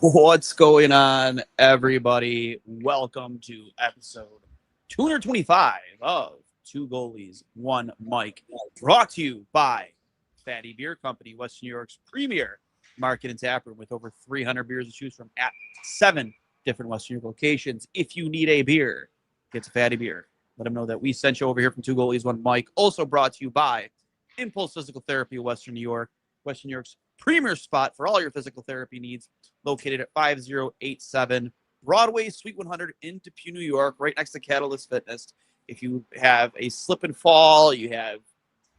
What's going on, everybody? Welcome to episode 225 of Two Goalies, One Mic, brought to you by Fatty Beer Company, Western New York's premier market and tap room with over 300 beers to choose from at 7 different Western New York locations. If you need a beer, get to Fatty Beer. Let them know that we sent you over here from Two Goalies, One Mic. Also brought to you by Impulse Physical Therapy, Western New York, Western New York's premier spot for all your physical therapy needs, located at 5087 Broadway, Suite 100 in Depew, New York, right next to Catalyst Fitness. If you have a slip and fall, you have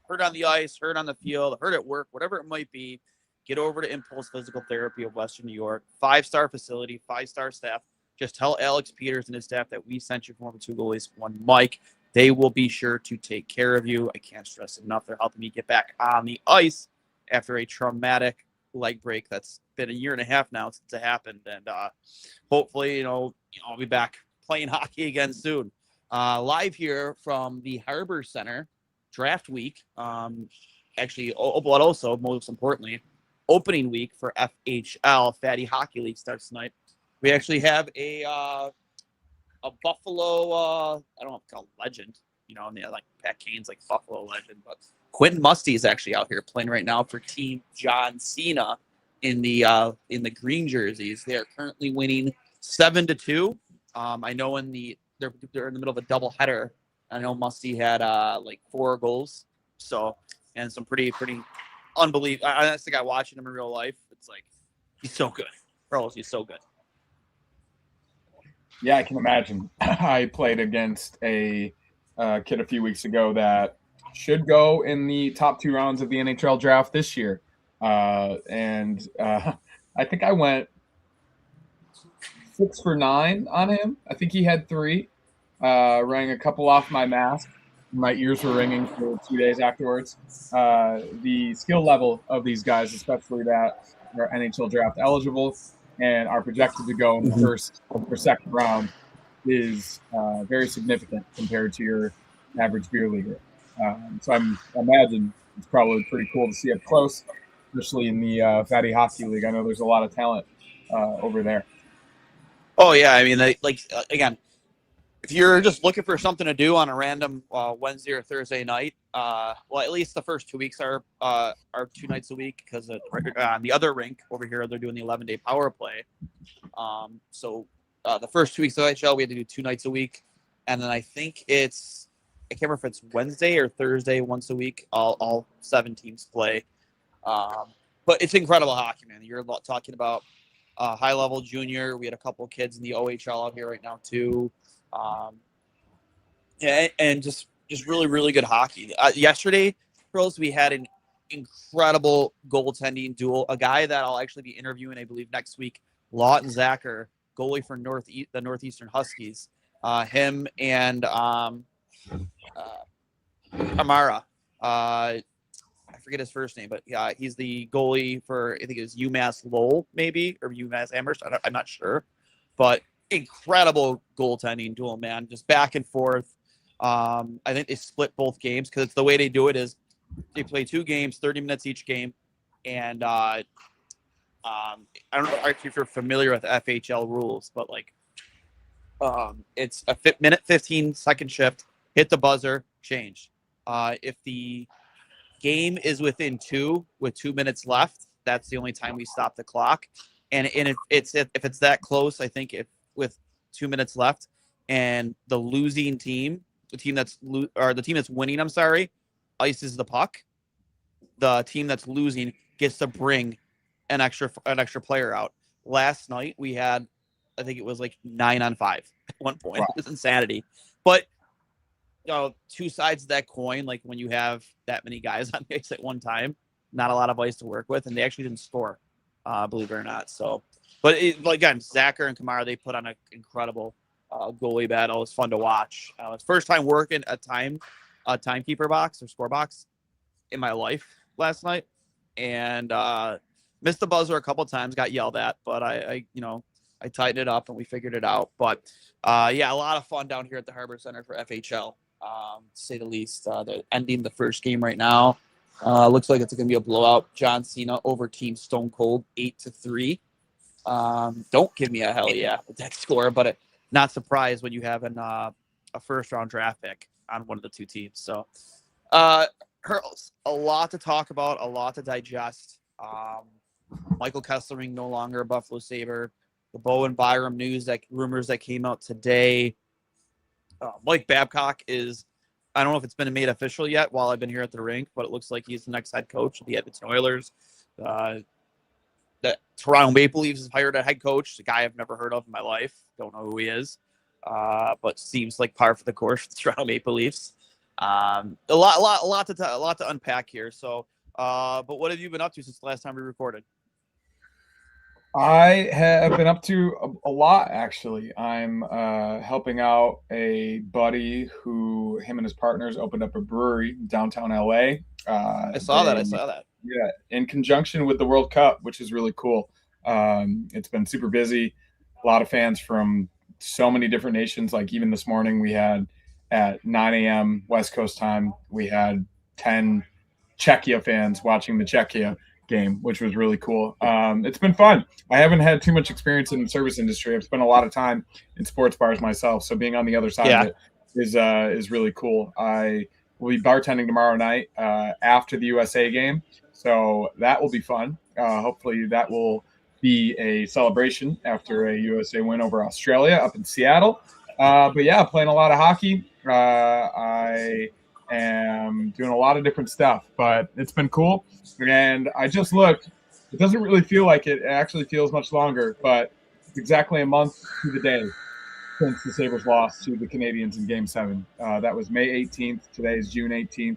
hurt on the ice, hurt on the field, hurt at work, whatever it might be, get over to Impulse Physical Therapy of Western New York. 5-star facility, 5-star staff. Just tell Alex Peters and his staff that we sent you from Two Goalies, One Mic. They will be sure to take care of you. I can't stress it enough. They're helping me get back on the ice after a traumatic leg break that's been a year and a half now since it happened. And hopefully, I'll be back playing hockey again soon. Live here from the Harbor Center, draft week. Actually, but also, most importantly, opening week for FHL, Fatty Hockey League starts tonight. We actually have a Buffalo, I don't know if it's called legend, and like Pat Kane's like Buffalo legend, but Quentin Musty is actually out here playing right now for Team John Cena in the green jerseys. They are currently winning 7-2. I know they're in the middle of a double header. I know Musty had like 4 goals, and some pretty unbelievable. That's the guy watching him in real life. It's like he's so good. Hurls, he's so good. Yeah, I can imagine. I played against a kid a few weeks ago that should go in the top 2 rounds of the NHL draft this year. And I think I went 6 for 9 on him. I think he had 3. Rang a couple off my mask. My ears were ringing for 2 days afterwards. The skill level of these guys, especially that are NHL draft eligible and are projected to go in the first or second round, is very significant compared to your average beer leaguer. So I imagine it's probably pretty cool to see up close, especially in the Fatty Hockey League. I know there's a lot of talent over there. Oh yeah, I mean, again, if you're just looking for something to do on a random Wednesday or Thursday night, well, at least the first 2 weeks are 2 nights a week, because on the other rink over here they're doing the 11-day power play. So the first 2 weeks of NHL we had to do 2 nights a week, and then I think I can't remember if it's Wednesday or Thursday once a week. All 7 teams play. But it's incredible hockey, man. You're talking about high-level junior. We had a couple of kids in the OHL out here right now, too. And just really, really good hockey. Yesterday, Hurls, we had an incredible goaltending duel. A guy that I'll actually be interviewing, I believe, next week, Lawton Zacher, goalie for the Northeastern Huskies. Him and Amara. I forget his first name, but yeah, he's the goalie for, I think it was UMass Lowell, maybe, or UMass Amherst. I'm not sure, but incredible goaltending duel, man. Just back and forth. I think they split both games, because it's the way they do it is they play 2 games, 30 minutes each game, and I don't know if you're familiar with FHL rules, but like it's a minute 15-second shift. Hit the buzzer, change. If the game is within 2 with 2 minutes left, that's the only time we stop the clock. And if it's that close, I think with 2 minutes left, and the losing team, the team that's winning, ices the puck, the team that's losing gets to bring an extra player out. Last night we had, I think it was like 9-on-5 at one point. Wow. It was insanity. But 2 sides of that coin, like when you have that many guys on the ice at one time, not a lot of ice to work with, and they actually didn't score, believe it or not. So, but again, Zacher and Kamara, they put on an incredible goalie battle. It was fun to watch. It's first time working a timekeeper box or score box in my life last night, and missed the buzzer a couple of times, got yelled at, but I tightened it up and we figured it out. But yeah, a lot of fun down here at the Harbor Center for FHL, to say the least. They're ending the first game right now. Looks like it's going to be a blowout. John Cena over Team Stone Cold 8-3. Don't give me a hell yeah with that score, but not surprised when you have a first round draft pick on one of the two teams. So, Hurls, a lot to talk about, a lot to digest. Michael Kesselring no longer a Buffalo Sabre. The Bowen Byram rumors that came out today. Mike Babcock is, I don't know if it's been made official yet while I've been here at the rink, but it looks like he's the next head coach of the Edmonton Oilers. The Toronto Maple Leafs has hired a head coach, a guy I've never heard of in my life. Don't know who he is, but seems like par for the course for the Toronto Maple Leafs. A lot to unpack here. So, but what have you been up to since the last time we recorded? I have been up to a lot, actually. I'm helping out a buddy who him and his partners opened up a brewery in downtown LA. I saw that. Yeah, in conjunction with the World Cup, which is really cool. It's been super busy. A lot of fans from so many different nations. Like even this morning, we had at 9 a.m. West Coast time, we had 10 Czechia fans watching the Czechia game, which was really cool. It's been fun. I haven't had too much experience in the service industry. I've spent a lot of time in sports bars myself, so being on the other side of it is really cool. I will be bartending tomorrow night after the USA game, so that will be fun. Hopefully that will be a celebration after a USA win over Australia up in Seattle. But yeah, playing a lot of hockey. I am doing a lot of different stuff, but it's been cool. And I just looked. It doesn't really feel like it. It actually feels much longer, but it's exactly a month to the day since the Sabres lost to the Canadiens in Game 7. That was May 18th. Today is June 18th.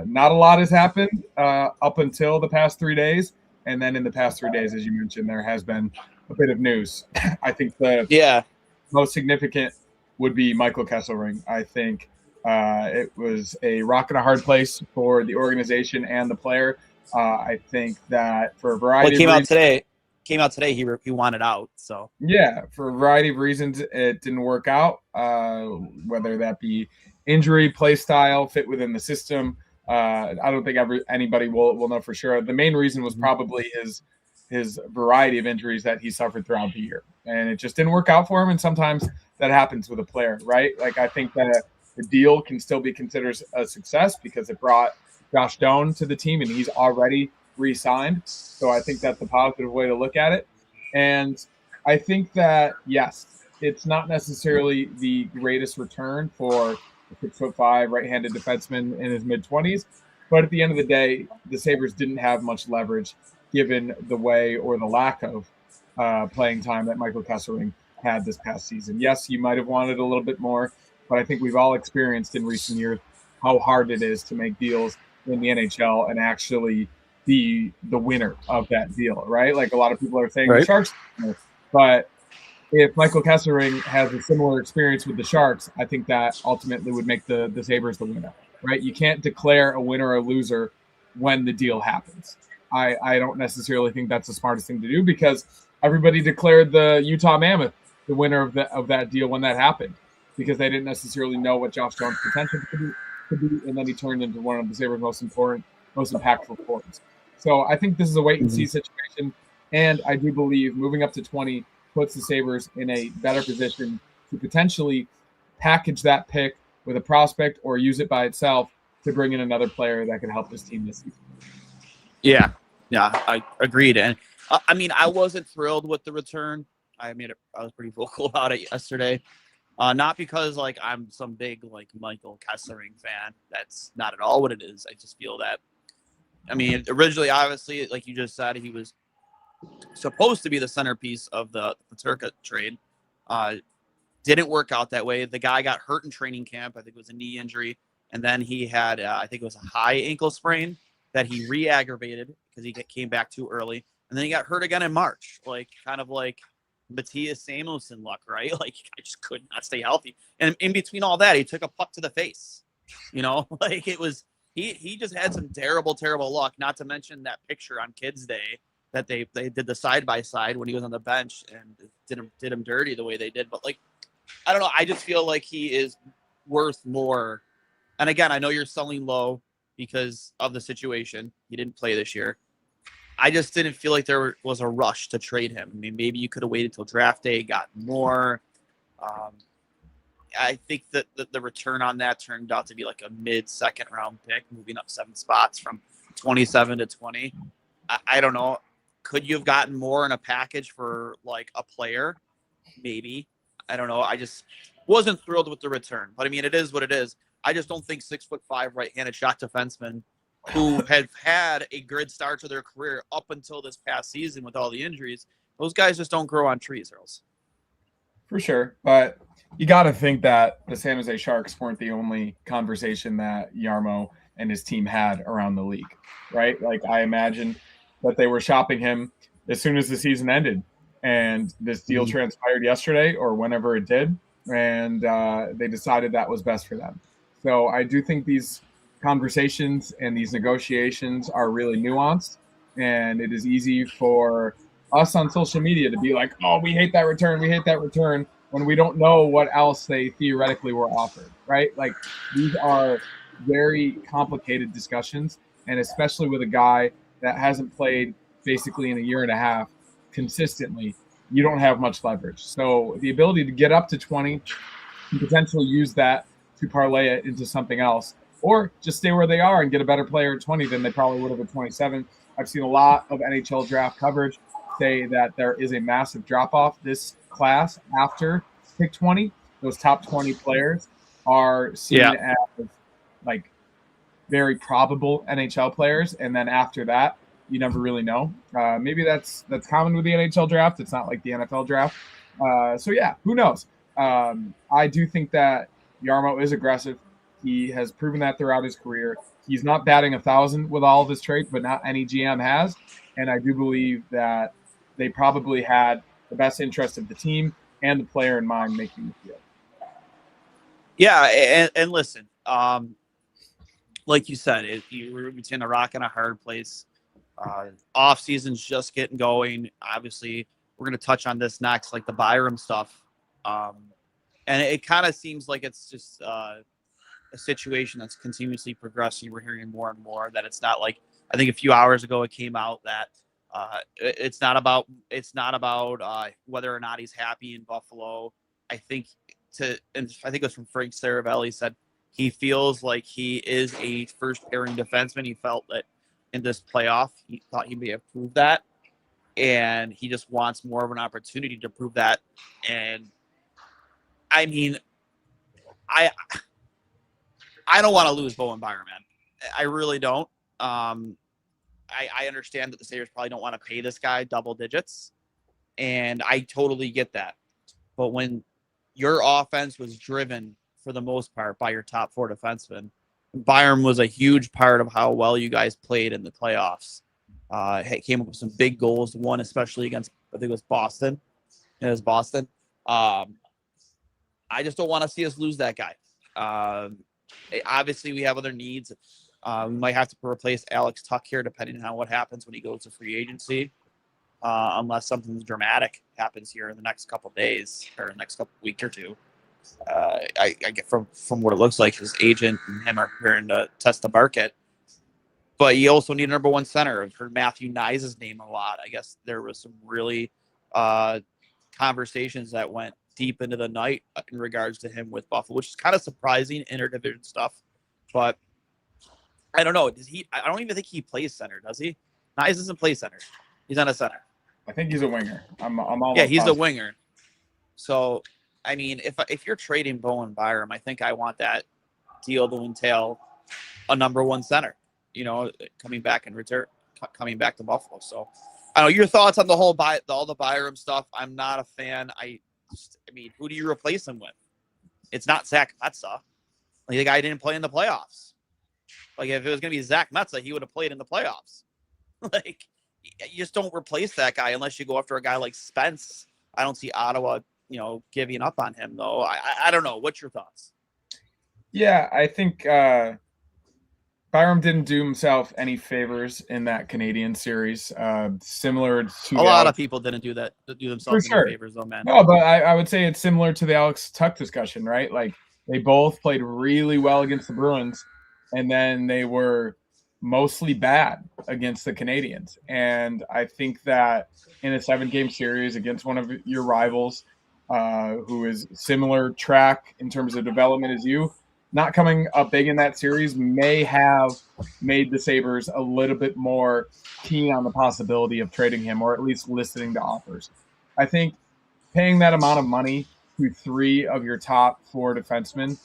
Not a lot has happened up until the past 3 days. And then in the past 3 days, as you mentioned, there has been a bit of news. I think the most significant would be Michael Kesselring. I think it was a rock and a hard place for the organization and the player. I think that for a variety of reasons, came out today. He wanted out. So yeah, for a variety of reasons, it didn't work out. Whether that be injury, play style, fit within the system. I don't think anybody will know for sure. The main reason was probably his variety of injuries that he suffered throughout the year, and it just didn't work out for him. And sometimes that happens with a player, right? Like I think that the deal can still be considered a success because it brought Josh Doan to the team, and he's already re-signed. So I think that's a positive way to look at it. And I think that, yes, it's not necessarily the greatest return for a 6'5" right-handed defenseman in his mid-20s. But at the end of the day, the Sabres didn't have much leverage given the way or the lack of playing time that Michael Kesselring had this past season. Yes, you might have wanted a little bit more, but I think we've all experienced in recent years how hard it is to make deals in the NHL and actually be the winner of that deal, right? Like a lot of people are saying the Sharks, but if Michael Kesselring has a similar experience with the Sharks, I think that ultimately would make the Sabres the winner, right? You can't declare a winner or loser when the deal happens. I don't necessarily think that's the smartest thing to do because everybody declared the Utah Mammoth the winner of that deal when that happened because they didn't necessarily know what Josh Doan's potential could be, and then he turned into one of the Sabres' most important, most impactful forwards. So I think this is a wait-and-see situation, and I do believe moving up to 20 puts the Sabres in a better position to potentially package that pick with a prospect or use it by itself to bring in another player that can help this team this season. Yeah, I agreed. And I mean, I wasn't thrilled with the return. I was pretty vocal about it yesterday. Not because like I'm some big like Michael Kesselring fan. That's not at all what it is. I just feel that. I mean, originally, obviously, like you just said, he was supposed to be the centerpiece of the Turca trade. Didn't work out that way. The guy got hurt in training camp. I think it was a knee injury. And then he had, I think it was a high ankle sprain that he re-aggravated because he came back too early. And then he got hurt again in March, like kind of like Matthias Samuelsson luck, right? Like I just could not stay healthy. And in between all that, he took a puck to the face. Like it was, he just had some terrible, terrible luck, not to mention that picture on Kids Day that they did the side-by-side when he was on the bench and did him dirty the way they did. But like, I don't know. I just feel like he is worth more. And again, I know you're selling low because of the situation. He didn't play this year. I just didn't feel like there was a rush to trade him. I mean, maybe you could have waited till draft day, gotten more. I think that the return on that turned out to be like a mid-second round pick, moving up 7 spots from 27 to 20. I don't know. Could you have gotten more in a package for like a player? Maybe. I don't know. I just wasn't thrilled with the return. But I mean, it is what it is. I just don't think 6'5" right-handed shot defensemen who have had a good start to their career up until this past season with all the injuries, those guys just don't grow on trees, Earls. For sure. But you got to think that the San Jose Sharks weren't the only conversation that Jarmo and his team had around the league, right? Like, I imagine that they were shopping him as soon as the season ended. And this deal transpired yesterday or whenever it did. And they decided that was best for them. So I do think these conversations and these negotiations are really nuanced. And it is easy for us on social media to be like, oh, we hate that return. We hate that return, when we don't know what else they theoretically were offered, right? Like, these are very complicated discussions. And especially with a guy that hasn't played basically in a year and a half consistently, you don't have much leverage. So the ability to get up to 20 and potentially use that to parlay it into something else, or just stay where they are and get a better player at 20 than they probably would have at 27. I've seen a lot of NHL draft coverage say that there is a massive drop-off this class after pick 20. Those top 20 players are seen as like very probable NHL players, and then after that, you never really know. Maybe that's common with the NHL draft. It's not like the NFL draft. So yeah, who knows? I do think that Jarmo is aggressive. He has proven that throughout his career. He's not batting 1,000 with all of his traits, but not any GM has. And I do believe that they probably had the best interest of the team and the player in mind making the deal. Yeah, and listen, like you said, you're between a rock and a hard place. Off season's just getting going. Obviously, we're going to touch on this next, like the Byram stuff. And it kind of seems like it's just a situation that's continuously progressing. We're hearing more and more that it's not like, I think a few hours ago it came out that it's not about whether or not he's happy in Buffalo. I think it was from Frank Saravelli, said he feels like he is a first pairing defenseman. He felt that in this playoff, he thought he may have proved that, and he just wants more of an opportunity to prove that. And I mean, I don't want to lose Bowen Byram, man. I really don't. I understand that the Sabres probably don't want to pay this guy double digits, and I totally get that. But when your offense was driven for the most part by your top 4 defensemen, Byram was a huge part of how well you guys played in the playoffs. He came up with some big goals, one especially against, I think it was Boston. It was Boston. I just don't want to see us lose that guy. Obviously, we have other needs. We might have to replace Alex Tuck here, depending on what happens when he goes to free agency, unless something dramatic happens here in the next couple of days or the next week or two. I get from what it looks like, his agent and him are preparing to test the market. But you also need a number 1 center. I've heard Matthew Nyes' name a lot. I guess there was some really conversations that went deep into the night in regards to him with Buffalo, which is kind of surprising, interdivision stuff. But I don't know. I don't even think he plays center, does he? Nyes doesn't play center. He's on a center. I think he's a winger. I'm almost yeah, he's positive. a winger. So, I mean, if you're trading Bowen Byram, I think I want that deal to entail a number 1 center, coming back to Buffalo. So, I don't know your thoughts on all the Byram stuff. I'm not a fan. I mean, who do you replace him with? It's not Zach Metsa. Like, the guy didn't play in the playoffs. Like, if it was going to be Zach Metsa, he would have played in the playoffs. Like, you just don't replace that guy unless you go after a guy like Spence. I don't see Ottawa, giving up on him, though. I don't know. What's your thoughts? Yeah, I think Byram didn't do himself any favors in that Canadian series. Similar to a lot of people didn't do themselves any favors, though, man. No, but I would say it's similar to the Alex Tuck discussion, right? Like, they both played really well against the Bruins, and then they were mostly bad against the Canadiens. And I think that in a 7-game series against one of your rivals, who is similar track in terms of development as you, not coming up big in that series may have made the Sabres a little bit more keen on the possibility of trading him, or at least listening to offers. I think paying that amount of money to 3 of your top 4 defensemen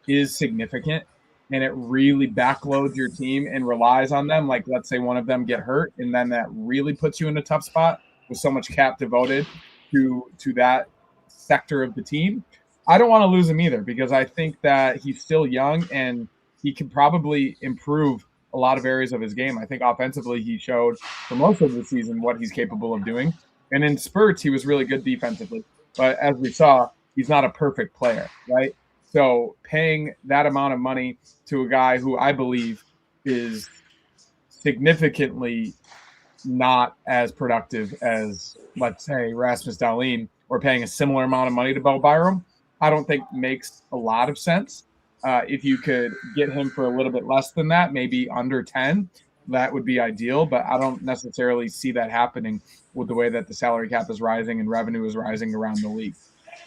is significant, and it really backloads your team and relies on them. Like, let's say one of them get hurt, and then that really puts you in a tough spot with so much cap devoted to that sector of the team. I don't want to lose him either, because I think that he's still young and he can probably improve a lot of areas of his game. I think offensively he showed for most of the season what he's capable of doing. And in spurts, he was really good defensively. But as we saw, he's not a perfect player, right? So paying that amount of money to a guy who I believe is significantly not as productive as, let's say, Rasmus Dahlin, or paying a similar amount of money to Bo Byram, I don't think makes a lot of sense. If you could get him for a little bit less than that, maybe under 10, that would be ideal. But I don't necessarily see that happening with the way that the salary cap is rising and revenue is rising around the league.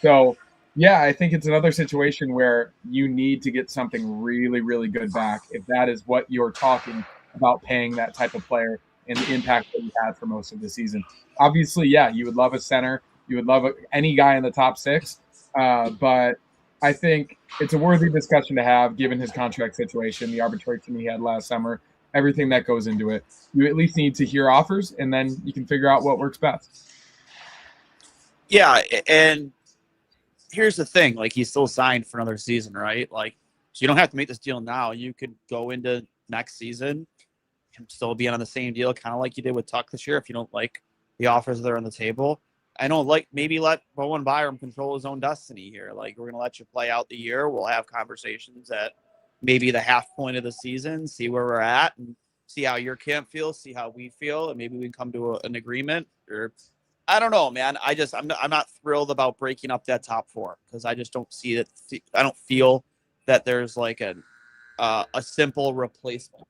So, yeah, I think it's another situation where you need to get something really, really good back if that is what you're talking about, paying that type of player and the impact that he had for most of the season. Obviously, yeah, you would love a center. You would love any guy in the top 6. But I think it's a worthy discussion to have, given his contract situation, the arbitration he had last summer, everything that goes into it. You at least need to hear offers, and then you can figure out what works best. Yeah, and here's the thing. Like, he's still signed for another season, right? Like, so you don't have to make this deal now. You could go into next season and still be on the same deal, kind of like you did with Tuck this year, if you don't like the offers that are on the table. I don't like, maybe let Bowen Byram control his own destiny here. Like, we're going to let you play out the year. We'll have conversations at maybe the half point of the season, see where we're at, and see how your camp feels, see how we feel, and maybe we can come to an agreement. Or I don't know, man. I'm not thrilled about breaking up that top 4, because I just don't see it. I don't feel that there's like a simple replacement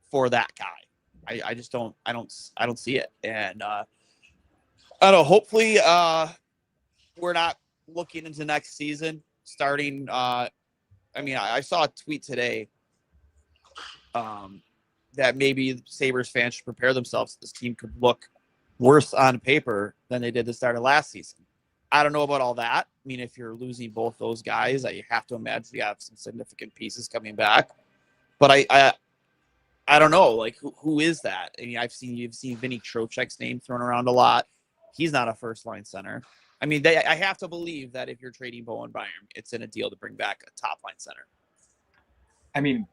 for that guy. I just don't. I don't see it. And I don't know. Hopefully, we're not looking into next season starting. I saw a tweet today that maybe Sabres fans should prepare themselves. This team could look worse on paper than they did the start of last season. I don't know about all that. I mean, if you're losing both those guys, you have to imagine you have some significant pieces coming back. But I don't know. Like, who is that? I mean, you've seen Vinny Trocheck's name thrown around a lot. He's not a first-line center. I mean, I have to believe that if you're trading Bowen Byram, it's in a deal to bring back a top-line center. I mean,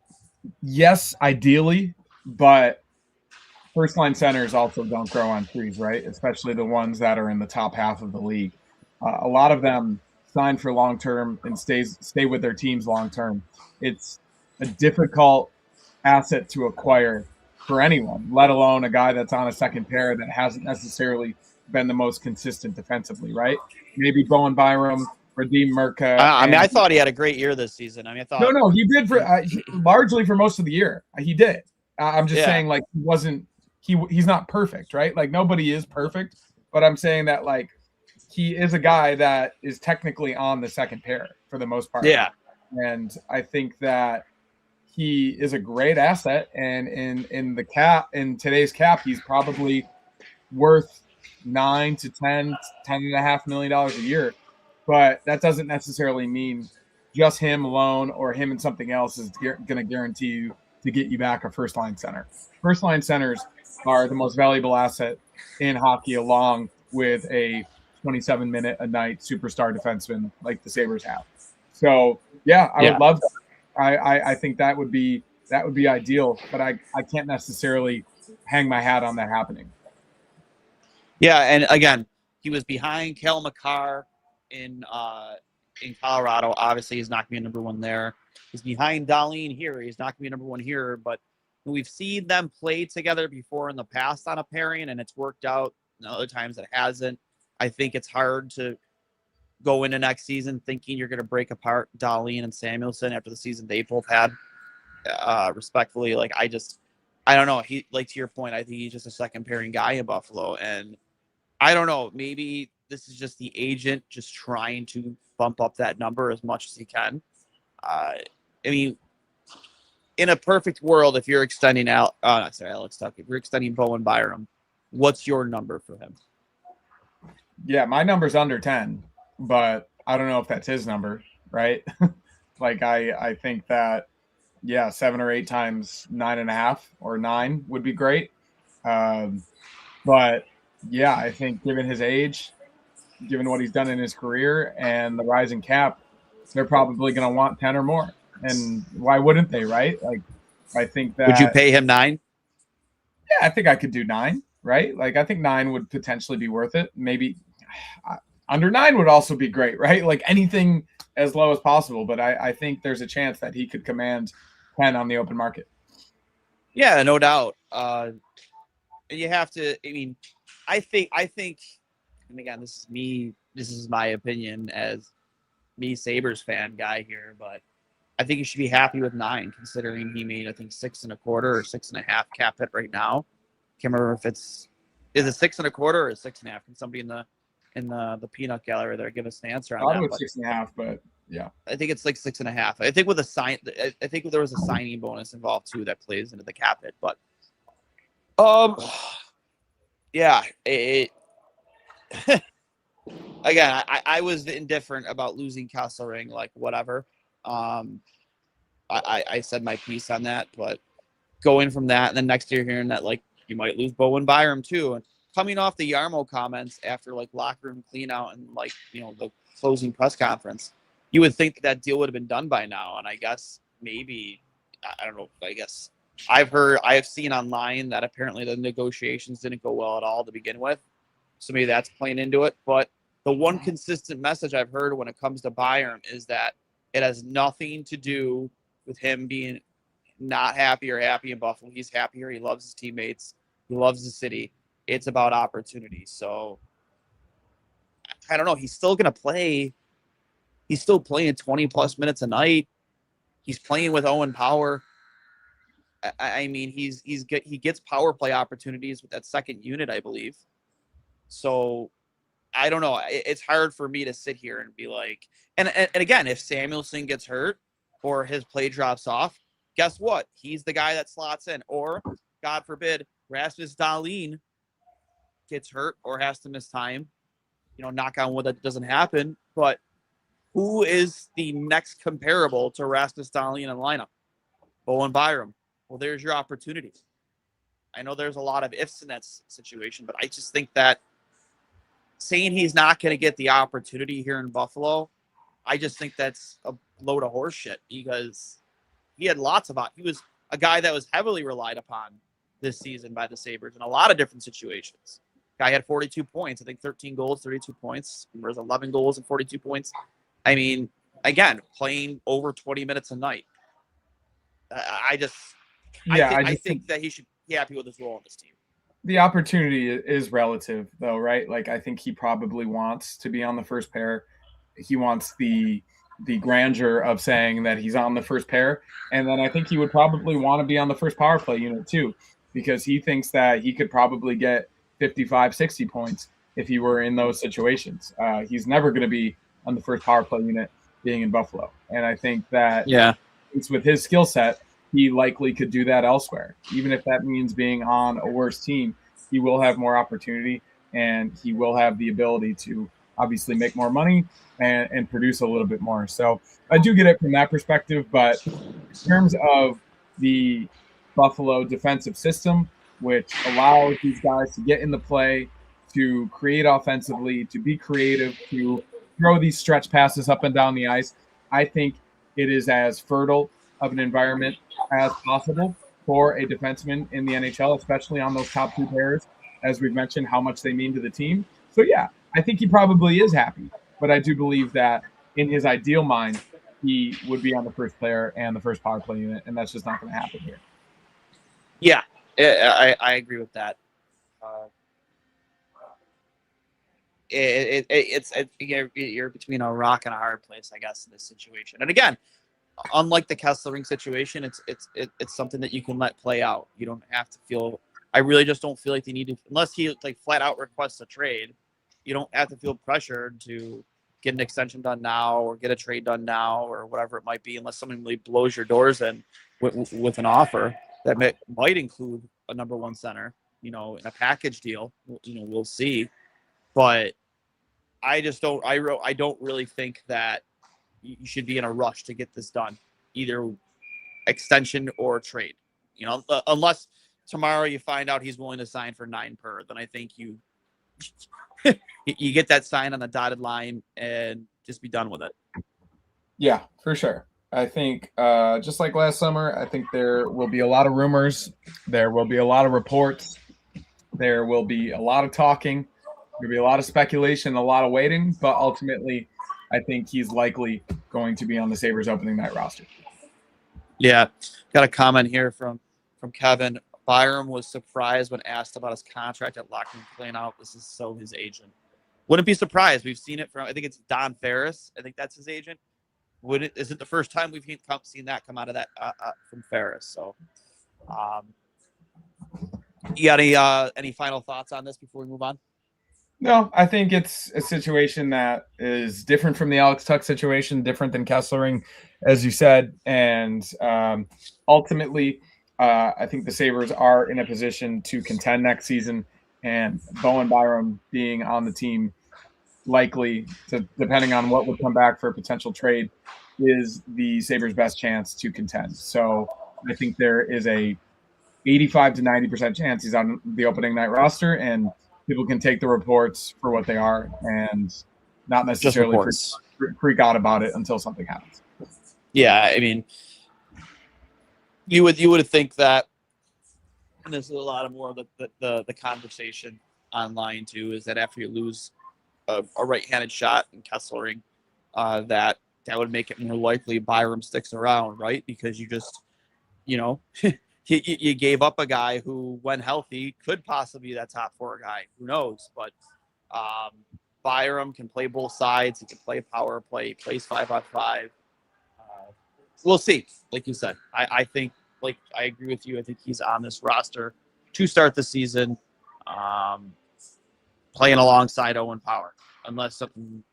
yes, ideally, but first-line centers also don't grow on trees, right? Especially the ones that are in the top half of the league. A lot of them sign for long-term and stay with their teams long-term. It's a difficult asset to acquire for anyone, let alone a guy that's on a second pair that hasn't necessarily been the most consistent defensively, right? Maybe Bowen Byram, Radim Murka. I thought he had a great year this season. No, he did for largely for most of the year. He did. I'm just saying, like, he's not perfect, right? Like, nobody is perfect, but I'm saying that, like, he is a guy that is technically on the second pair for the most part. Yeah. And I think that he is a great asset, and in the cap, in today's cap, he's probably worth $9 to $10.5 million a year. But that doesn't necessarily mean just him alone or him and something else is going to guarantee you to get you back a first-line center. First-line centers are the most valuable asset in hockey, along with a 27-minute-a-night superstar defenseman like the Sabres have. So, yeah, I would love that. I think that would be ideal, but I can't necessarily hang my hat on that happening. Yeah, and again, he was behind Cale Makar in Colorado. Obviously, he's not going to be number 1 there. He's behind Dahlin here. He's not going to be number 1 here, but we've seen them play together before in the past on a pairing, and it's worked out. And other times it hasn't. I think it's hard to go into next season thinking you're going to break apart Dahlin and Samuelsson after the season they both had. Respectfully, like, I don't know. He, like, to your point, I think he's just a second pairing guy in Buffalo. And I don't know. Maybe this is just the agent just trying to bump up that number as much as he can. I mean, in a perfect world, if you're extending out, Alex Tuck, if you're extending Bowen Byram, what's your number for him? Yeah, my number's under 10, but I don't know if that's his number, right? Like I think that, yeah, 7 or 8 times 9.5 or 9 would be great. But yeah, I think given his age, given what he's done in his career and the rising cap, they're probably going to want 10 or more. And why wouldn't they, right? Like, I think Would you that, pay him 9? yeah, I think I could do 9, right? Like, I think 9 would potentially be worth it. Maybe under 9 would also be great, right? Like anything as low as possible. But I think there's a chance that he could command 10 on the open market. Yeah, no doubt. You have to. I mean, I think, and again, this is me. This is my opinion as me, Sabres fan guy here, but I think you should be happy with 9, considering he made, I think, 6.25 or 6.5 cap hit right now. Can't remember if is it 6.25 or 6.5? Can somebody in the peanut gallery there give us an answer on I that? thought it was 6.5, but yeah, I think it's like 6.5. I think with I think there was a signing bonus involved too that plays into the cap hit, but yeah, again, I was indifferent about losing Kesselring, like whatever. I said my piece on that, but going from that, and then next year hearing that, like, you might lose Bowen Byram too, and coming off the Yarmo comments after, like, locker room clean out and, like, the closing press conference, you would think that deal would have been done by now. And I guess maybe, I don't know, I guess I have seen online that apparently the negotiations didn't go well at all to begin with. So maybe that's playing into it. But the one consistent message I've heard when it comes to Byram is that it has nothing to do with him being not happy or happy in Buffalo. He's happy here. He loves his teammates. He loves the city. It's about opportunity. So I don't know. He's still going to play. He's still playing 20 plus minutes a night. He's playing with Owen Power. I mean, he gets power play opportunities with that second unit, I believe. So I don't know. It's hard for me to sit here and be like, and again, if Samuelson gets hurt or his play drops off, guess what? He's the guy that slots in. Or, God forbid, Rasmus Dahlin gets hurt or has to miss time. Knock on wood that doesn't happen. But who is the next comparable to Rasmus Dahlin in the lineup? Bowen Byram. Well, there's your opportunity. I know there's a lot of ifs in that situation, but I just think that saying he's not going to get the opportunity here in Buffalo, I just think that's a load of horse shit, because he had he was a guy that was heavily relied upon this season by the Sabres in a lot of different situations. Guy had 42 points, I think 13 goals, 32 points. There's 11 goals and 42 points. I mean, again, playing over 20 minutes a night. I think that he should be happy with his role on this team. The opportunity is relative, though, right? Like, I think he probably wants to be on the first pair. He wants the grandeur of saying that he's on the first pair. And then I think he would probably want to be on the first power play unit too, because he thinks that he could probably get 55, 60 points if he were in those situations. He's never going to be on the first power play unit being in Buffalo. And I think that with his skill set, he likely could do that elsewhere. Even if that means being on a worse team, he will have more opportunity, and he will have the ability to obviously make more money and produce a little bit more. So I do get it from that perspective. But in terms of the Buffalo defensive system, which allows these guys to get in the play, to create offensively, to be creative, to throw these stretch passes up and down the ice, I think it is as fertile of an environment as possible for a defenseman in the NHL, especially on those top two pairs, as we've mentioned how much they mean to the team. So yeah, I think he probably is happy, but I do believe that in his ideal mind, he would be on the first player and the first power play unit, and that's just not going to happen here. Yeah, I agree with that. You're between a rock and a hard place, I guess, in this situation. And again, unlike the Kesselring situation, it's something that you can let play out. You don't have to feel. I really just don't feel like they need to, unless he like flat out requests a trade. You don't have to feel pressured to get an extension done now or get a trade done now or whatever it might be, unless someone really blows your doors in with an offer that might include a number one center, in a package deal. We'll see. But I just don't. I don't really think that you should be in a rush to get this done, either extension or trade. Unless tomorrow you find out he's willing to sign for 9 per, then I think you get that sign on the dotted line and just be done with it. Yeah, for sure. I think just like last summer, I think there will be a lot of rumors. There will be a lot of reports. There will be a lot of talking. There'll be a lot of speculation, a lot of waiting. But ultimately, I think he's likely going to be on the Sabres opening night roster. Yeah. Got a comment here from Kevin. Byram was surprised when asked about his contract at Lockman playing out. This is so his agent. Wouldn't be surprised. We've seen it from, I think it's Don Ferris. I think that's his agent. Is it the first time we've seen that come out of that from Ferris? So, you got any final thoughts on this before we move on? No, I think it's a situation that is different from the Alex Tuch situation, different than Kesselring, as you said. And ultimately, I think the Sabres are in a position to contend next season. And Bowen Byram being on the team, likely, depending on what would come back for a potential trade, is the Sabres' best chance to contend. So I think there is a 85 to 90% chance he's on the opening night roster, and people can take the reports for what they are and not necessarily freak out about it until something happens. Yeah, I mean, you would think that, and this is a lot of more of the conversation online too, is that after you lose a right-handed shot in Kesselring, that would make it more likely Byram sticks around, right? Because you just, you gave up a guy who, when healthy, could possibly be that top 4 guy. Who knows? But Byram can play both sides. He can play power play. He plays 5-on-5. We'll see. Like you said, I think, like, I agree with you. I think he's on this roster to start the season, playing alongside Owen Power, unless something,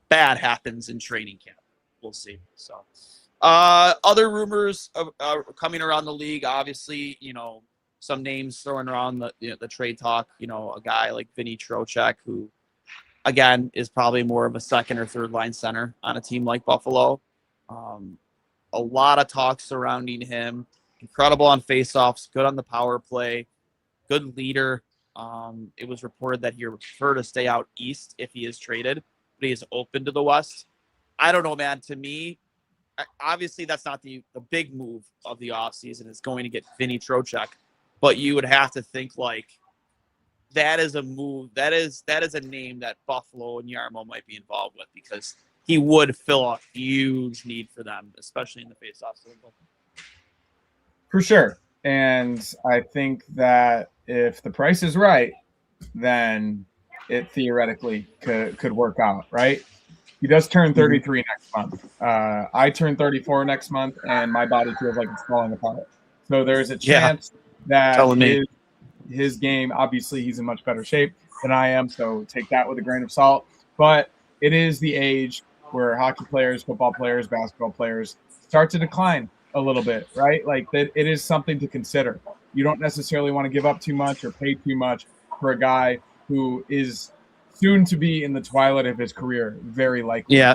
bad happens in training camp. We'll see. So, other rumors coming around the league, obviously, some names throwing around the trade talk, a guy like Vinny Trocheck, who, again, is probably more of a second or third line center on a team like Buffalo. A lot of talk surrounding him. Incredible on faceoffs, good on the power play, good leader. It was reported that he would prefer to stay out east if he is traded, but he is open to the West. I don't know, man. To me, obviously that's not the big move of the offseason is going to get Vinny Trocheck, but you would have to think like that is a move. That is a name that Buffalo and Yarmo might be involved with, because he would fill a huge need for them, especially in the faceoff circle. For sure. And I think that if the price is right, then it theoretically could work out, right? He does turn 33 next month. I turn 34 next month, and my body feels like it's falling apart. So there's a chance that his game, obviously he's in much better shape than I am, so take that with a grain of salt. But it is the age where hockey players, football players, basketball players start to decline a little bit, right? Like it is something to consider. You don't necessarily want to give up too much or pay too much for a guy who is soon to be in the twilight of his career, very likely. Yeah.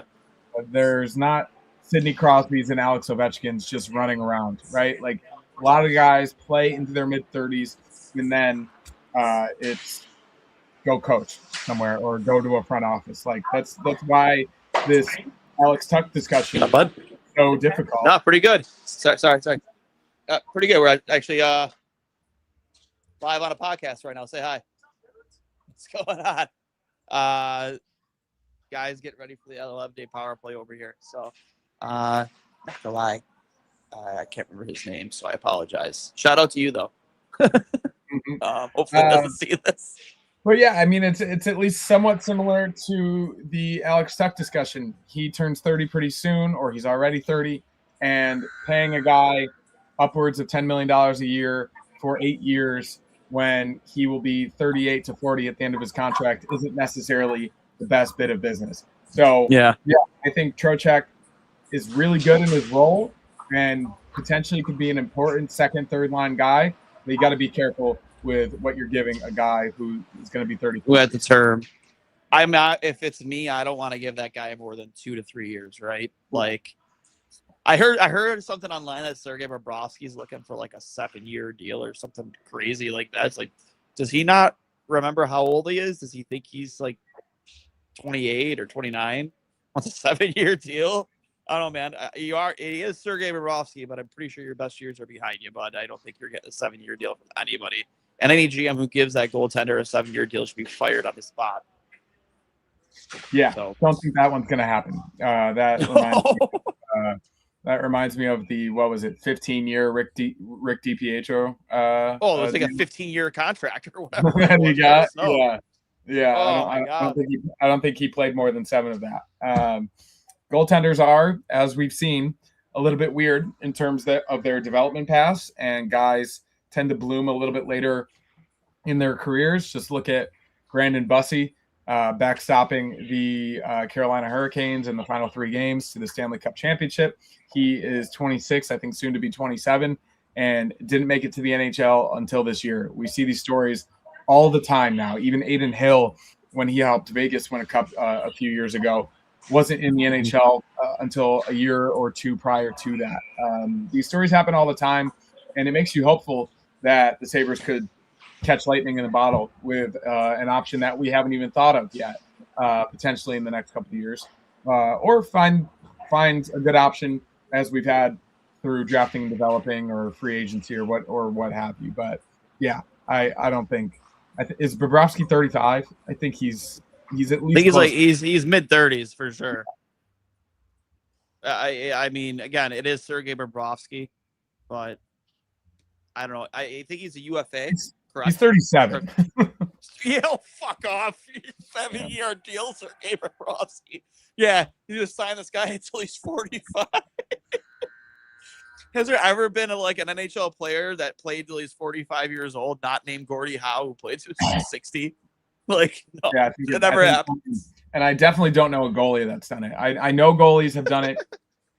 There's not Sidney Crosby's and Alex Ovechkin's just running around, right? Like a lot of guys play into their mid-30s, and then it's go coach somewhere or go to a front office. Like that's why this Alex Tuch discussion is so difficult. No, pretty good. Sorry. Pretty good. We're actually live on a podcast right now. Say hi. What's going on? Guys, get ready for the 11-day power play over here. So, not to lie, I can't remember his name, so I apologize. Shout out to you though. Hopefully, he doesn't see this. Well, yeah, I mean, it's at least somewhat similar to the Alex Tuck discussion. He turns 30 pretty soon, or he's already 30, and paying a guy upwards of $10 million a year for 8 years when he will be 38 to 40 at the end of his contract isn't necessarily the best bit of business. So, Yeah. yeah, I think Trocheck is really good in his role and potentially could be an important second, third line guy. But you got to be careful with what you're giving a guy who is going to be 30. Who had the term. I'm not. If it's me, I don't want to give that guy more than 2 to 3 years, right? Like, I heard something online that Sergei Bobrovsky's looking for like a 7-year deal or something crazy like that. It's like, does he not remember how old he is? Does he think he's like 28 or 29? Wants a 7-year deal? I don't know, man. He is Sergei Bobrovsky, but I'm pretty sure your best years are behind you, bud. I don't think you're getting a 7-year deal from anybody. And any GM who gives that goaltender a 7-year deal should be fired on the spot. Yeah, so. Don't think that one's going to happen. That reminds me of the, what was it, 15-year Rick DiPietro. It's like a 15-year contract or whatever. That he got. Yeah. Oh, I don't think he played more than 7 of that. Goaltenders are, as we've seen, a little bit weird in terms of their development paths, and guys tend to bloom a little bit later in their careers. Just look at Brandon Bussey backstopping the Carolina Hurricanes in the final 3 games to the Stanley Cup Championship. He is 26, I think soon to be 27, and didn't make it to the NHL until this year. We see these stories all the time now. Even Aiden Hill, when he helped Vegas win a cup a few years ago, wasn't in the NHL until a year or 2 prior to that. These stories happen all the time, and it makes you hopeful that the Sabres could catch lightning in a bottle with an option that we haven't even thought of yet, potentially in the next couple of years, or find a good option as we've had through drafting and developing or free agency or what have you. But yeah, I don't think is Bobrovsky 35. I think he's at least. I think he's mid-30s for sure. I mean, again, it is Sergei Bobrovsky, but I don't know. I think he's a UFA. Correct. He's 37. Yeah, fuck off. 7-year deal, Sergei Bobrovsky. Yeah, you just sign this guy until he's 45. Has there ever been an NHL player that played till he's 45 years old, not named Gordie Howe, who played till he's 60? No, yeah, it never happens. And I definitely don't know a goalie that's done it. I know goalies have done it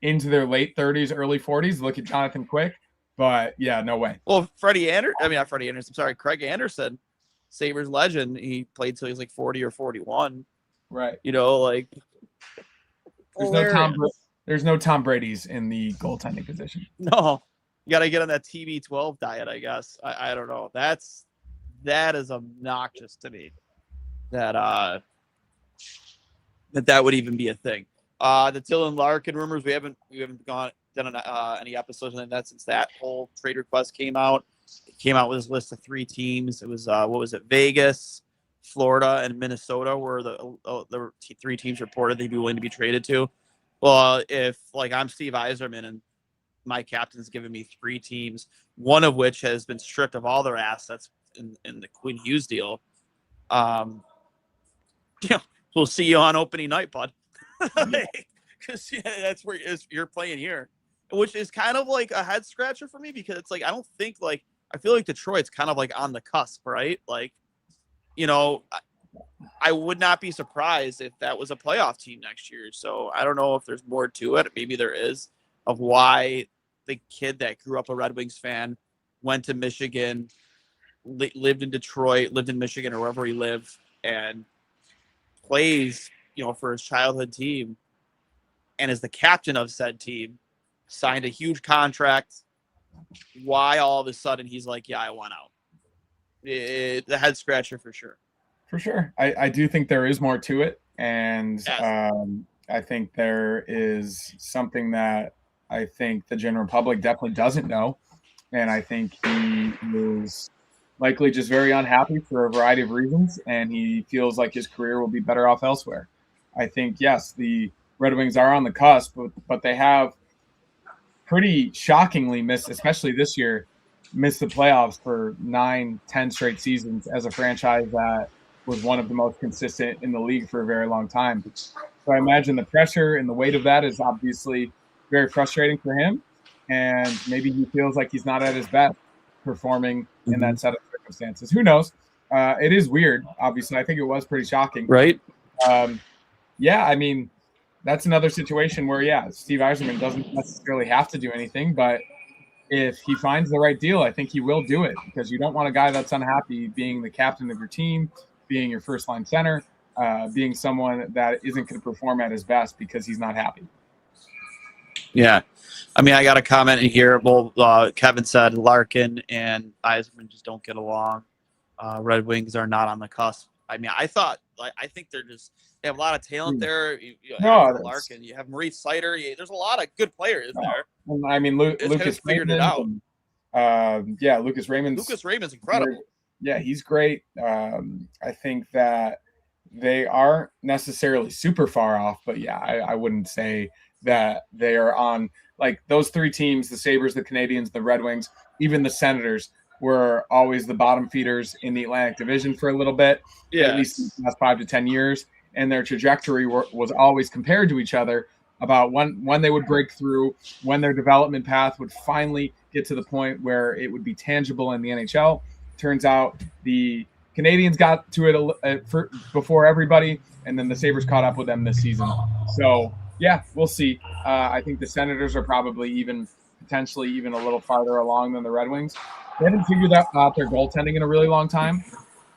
into their late 30s, early 40s. Look at Jonathan Quick. But, yeah, no way. Well, Craig Anderson, Sabres legend, he played till he was like 40 or 41. Right. There's no Tom Brady's in the goaltending position. No. You got to get on that TB12 diet, I guess. I don't know. That is obnoxious to me. That would even be a thing. The Dylan Larkin rumors, we haven't done any episodes on that since that whole trade request came out. It came out with his list of 3 teams. It was Vegas, Florida, and Minnesota were the 3 teams reported they'd be willing to be traded to. Well, if I'm Steve Yzerman and my captain's given me 3 teams, one of which has been stripped of all their assets in the Quinn Hughes deal. We'll see you on opening night, bud. Because that's where you're playing here, which is kind of like a head scratcher for me because it's I don't think I feel like Detroit's kind of on the cusp, right? I would not be surprised if that was a playoff team next year. So I don't know if there's more to it. Maybe there is, of why the kid that grew up a Red Wings fan went to Michigan, lived in Detroit, lived in Michigan or wherever he lived, and plays, for his childhood team and is the captain of said team, signed a huge contract. Why all of a sudden he's yeah, I want out? The head scratcher for sure. For sure. I do think there is more to it. And yes. I think there is something that I think the general public definitely doesn't know. And I think he is likely just very unhappy for a variety of reasons. And he feels like his career will be better off elsewhere. I think, yes, the Red Wings are on the cusp, but they have pretty shockingly missed, especially this year, missed the playoffs for 9-10 straight seasons as a franchise that was one of the most consistent in the league for a very long time. So I imagine the pressure and the weight of that is obviously very frustrating for him. And maybe he feels like he's not at his best performing in that set of circumstances. Who knows? It is weird, obviously. I think it was pretty shocking. Right? Yeah, I mean, that's another situation where, yeah, Steve Yzerman doesn't necessarily have to do anything, but if he finds the right deal, I think he will do it, because you don't want a guy that's unhappy being the captain of your team, being your first line center, being someone that isn't going to perform at his best because he's not happy. Yeah. I mean, I got a comment in here. Well, Kevin said Larkin and Yzerman just don't get along. Red Wings are not on the cusp. I mean, I think they have a lot of talent there. You have Larkin, you have Maurice Sider. There's a lot of good players there. I mean, Lucas figured it out. Lucas Raymond's. Lucas Raymond's incredible. Yeah, he's great. I think that they aren't necessarily super far off, but yeah, I wouldn't say that they are on, like, those three teams, the Sabres, the Canadiens, the Red Wings, even the Senators were always the bottom feeders in the Atlantic Division for a little bit, at least in the last 5 to 10 years. And their trajectory was always compared to each other about when they would break through, when their development path would finally get to the point where it would be tangible in the NHL. Turns out the Canadiens got to it before everybody, and then the Sabres caught up with them this season. So, yeah, we'll see. I think the Senators are probably potentially even a little farther along than the Red Wings. They haven't figured out their goaltending in a really long time,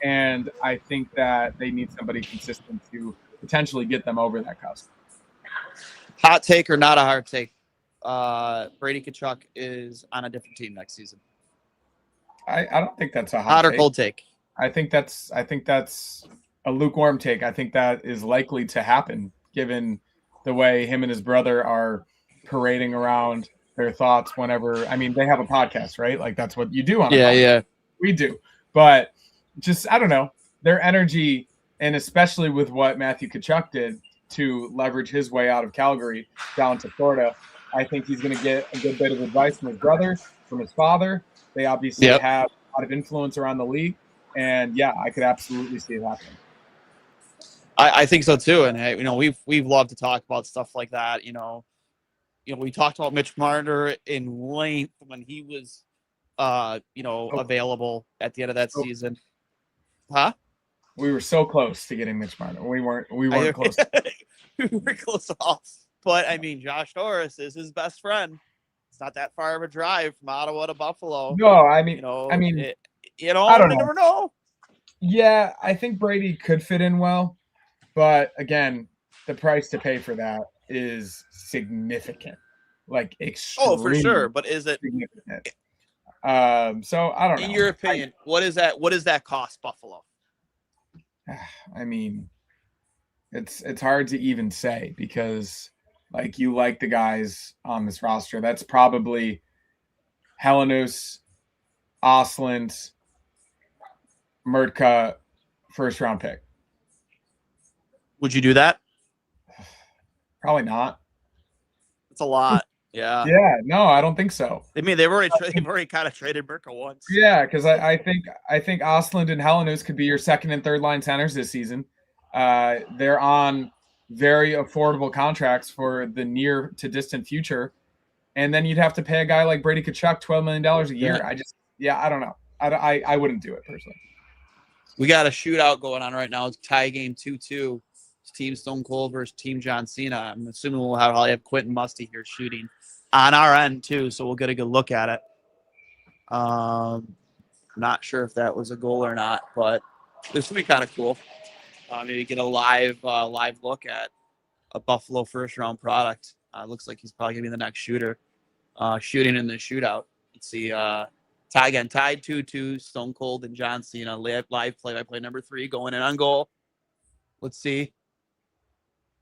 and I think that they need somebody consistent to potentially get them over that cusp. Hot take or not a hard take? Brady Tkachuk is on a different team next season. I don't think that's a hot or cold take. I think that's a lukewarm take. I think that is likely to happen, given the way him and his brother are parading around their thoughts whenever. I mean, they have a podcast, right? Like, that's what you do on a podcast. Yeah. We do. But just, I don't know, their energy, and especially with what Matthew Tkachuk did to leverage his way out of Calgary down to Florida, I think he's going to get a good bit of advice from his brother, from his father. They obviously have a lot of influence around the league. And, yeah, I could absolutely see it happening. I think so too, and we've loved to talk about stuff like that. We talked about Mitch Marner in length when he was, available at the end of that season. Huh? We were so close to getting Mitch Marner. We weren't close. We were close off, but I mean, Josh Norris is his best friend. It's not that far of a drive from Ottawa to Buffalo. No, I mean, I don't never know. Yeah, I think Brady could fit in well. But again, the price to pay for that is significant, like extremely. Oh, for sure. But is it significant? So I don't know. In your opinion, what is that? What does that cost Buffalo? I mean, it's hard to even say, because like, you like the guys on this roster. That's probably Helenius, Ostlund, Murtka, first round pick. Would you do that? Probably not. It's a lot. Yeah. Yeah. No, I don't think so. I mean, they've already kind of traded Murtka once. Yeah, because I think Ostlund and Helenius could be your second and third line centers this season. They're on very affordable contracts for the near to distant future, and then you'd have to pay a guy like Brady Tkachuk $12 million a year. I don't know. I wouldn't do it personally. We got a shootout going on right now. It's tie game 2-2. Team Stone Cold versus Team John Cena. I'm assuming we'll have Quentin Musty here shooting on our end too, so we'll get a good look at it. I'm not sure if that was a goal or not, but this would be kind of cool. Maybe get a live look at a Buffalo first round product. Looks like he's probably gonna be the next shooter, shooting in the shootout. Let's see. Tied 2-2. Stone Cold and John Cena. Live play-by-play number 3 going in on goal. Let's see.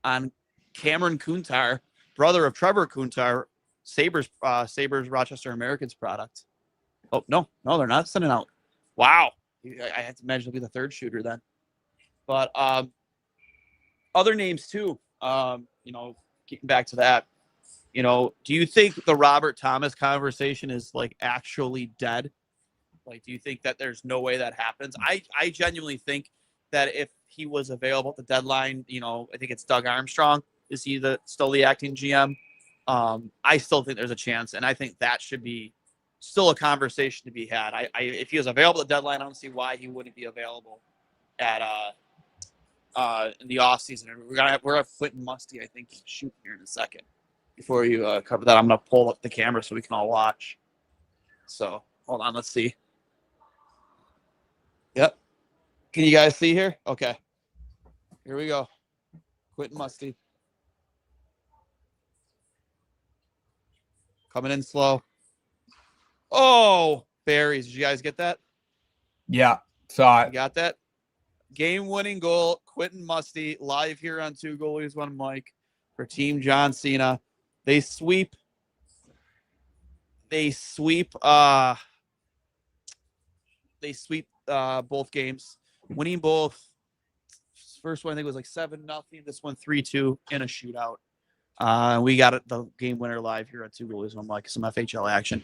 On Cameron Kuntar, brother of Trevor Kuntar, Sabres Rochester Americans product. Oh, no, they're not sending out. Wow. I have to imagine he'll be the third shooter then. But other names too, getting back to that, do you think the Robert Thomas conversation is like actually dead? Like, do you think that there's no way that happens? I genuinely think that if he was available at the deadline, I think it's Doug Armstrong. Is he still the acting GM? I still think there's a chance, and I think that should be still a conversation to be had. If he was available at the deadline, I don't see why he wouldn't be available at in the offseason. And we're gonna have Quentin Musty, I think, shoot here in a second. Before you cover that, I'm gonna pull up the camera so we can all watch. So hold on, let's see. Yep. Can you guys see here? Okay. Here we go. Quentin Musty. Coming in slow. Oh, berries. Did you guys get that? Yeah, saw it. You got that? Game-winning goal, Quentin Musty, live here on Two Goalies, One Mic for Team John Cena. They sweep both games, winning both. First one I think was like 7-0. This one 3-2 in a shootout. We got the game winner live here at Two Goalies, One Mic, some FHL action.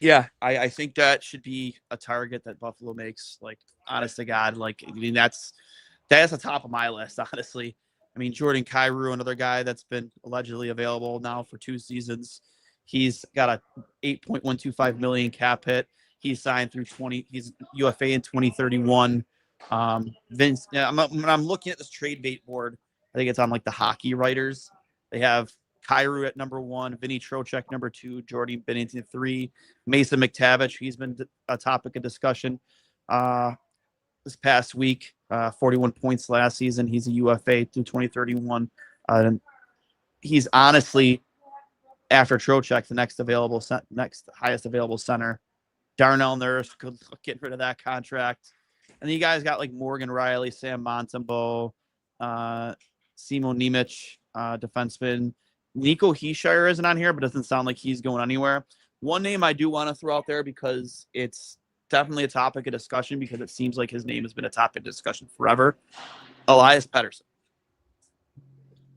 Yeah, I think that should be a target that Buffalo makes. Like, honest to God, that's the top of my list, honestly. I mean, Jordan Kyrou, another guy that's been allegedly available now for 2 seasons. He's got a $8.125 million cap hit. He's signed through he's UFA in 2031. Vince, when I'm looking at this trade bait board, I think it's on like the hockey writers. They have Kyrou at number 1, Vinny Trocheck number 2, Jordan Bennington 3, Mason McTavish. He's been a topic of discussion this past week. 41 points last season. He's a UFA through 2031. He's honestly, after Trocheck, the next highest available center. Darnell Nurse, good luck getting rid of that contract. And then you guys got like Morgan Riley, Sam Montembeau, Simo Nemec, defenseman. Nico Heeshire isn't on here, but doesn't sound like he's going anywhere. One name I do want to throw out there because it's definitely a topic of discussion because it seems like his name has been a topic of discussion forever. Elias Pettersson.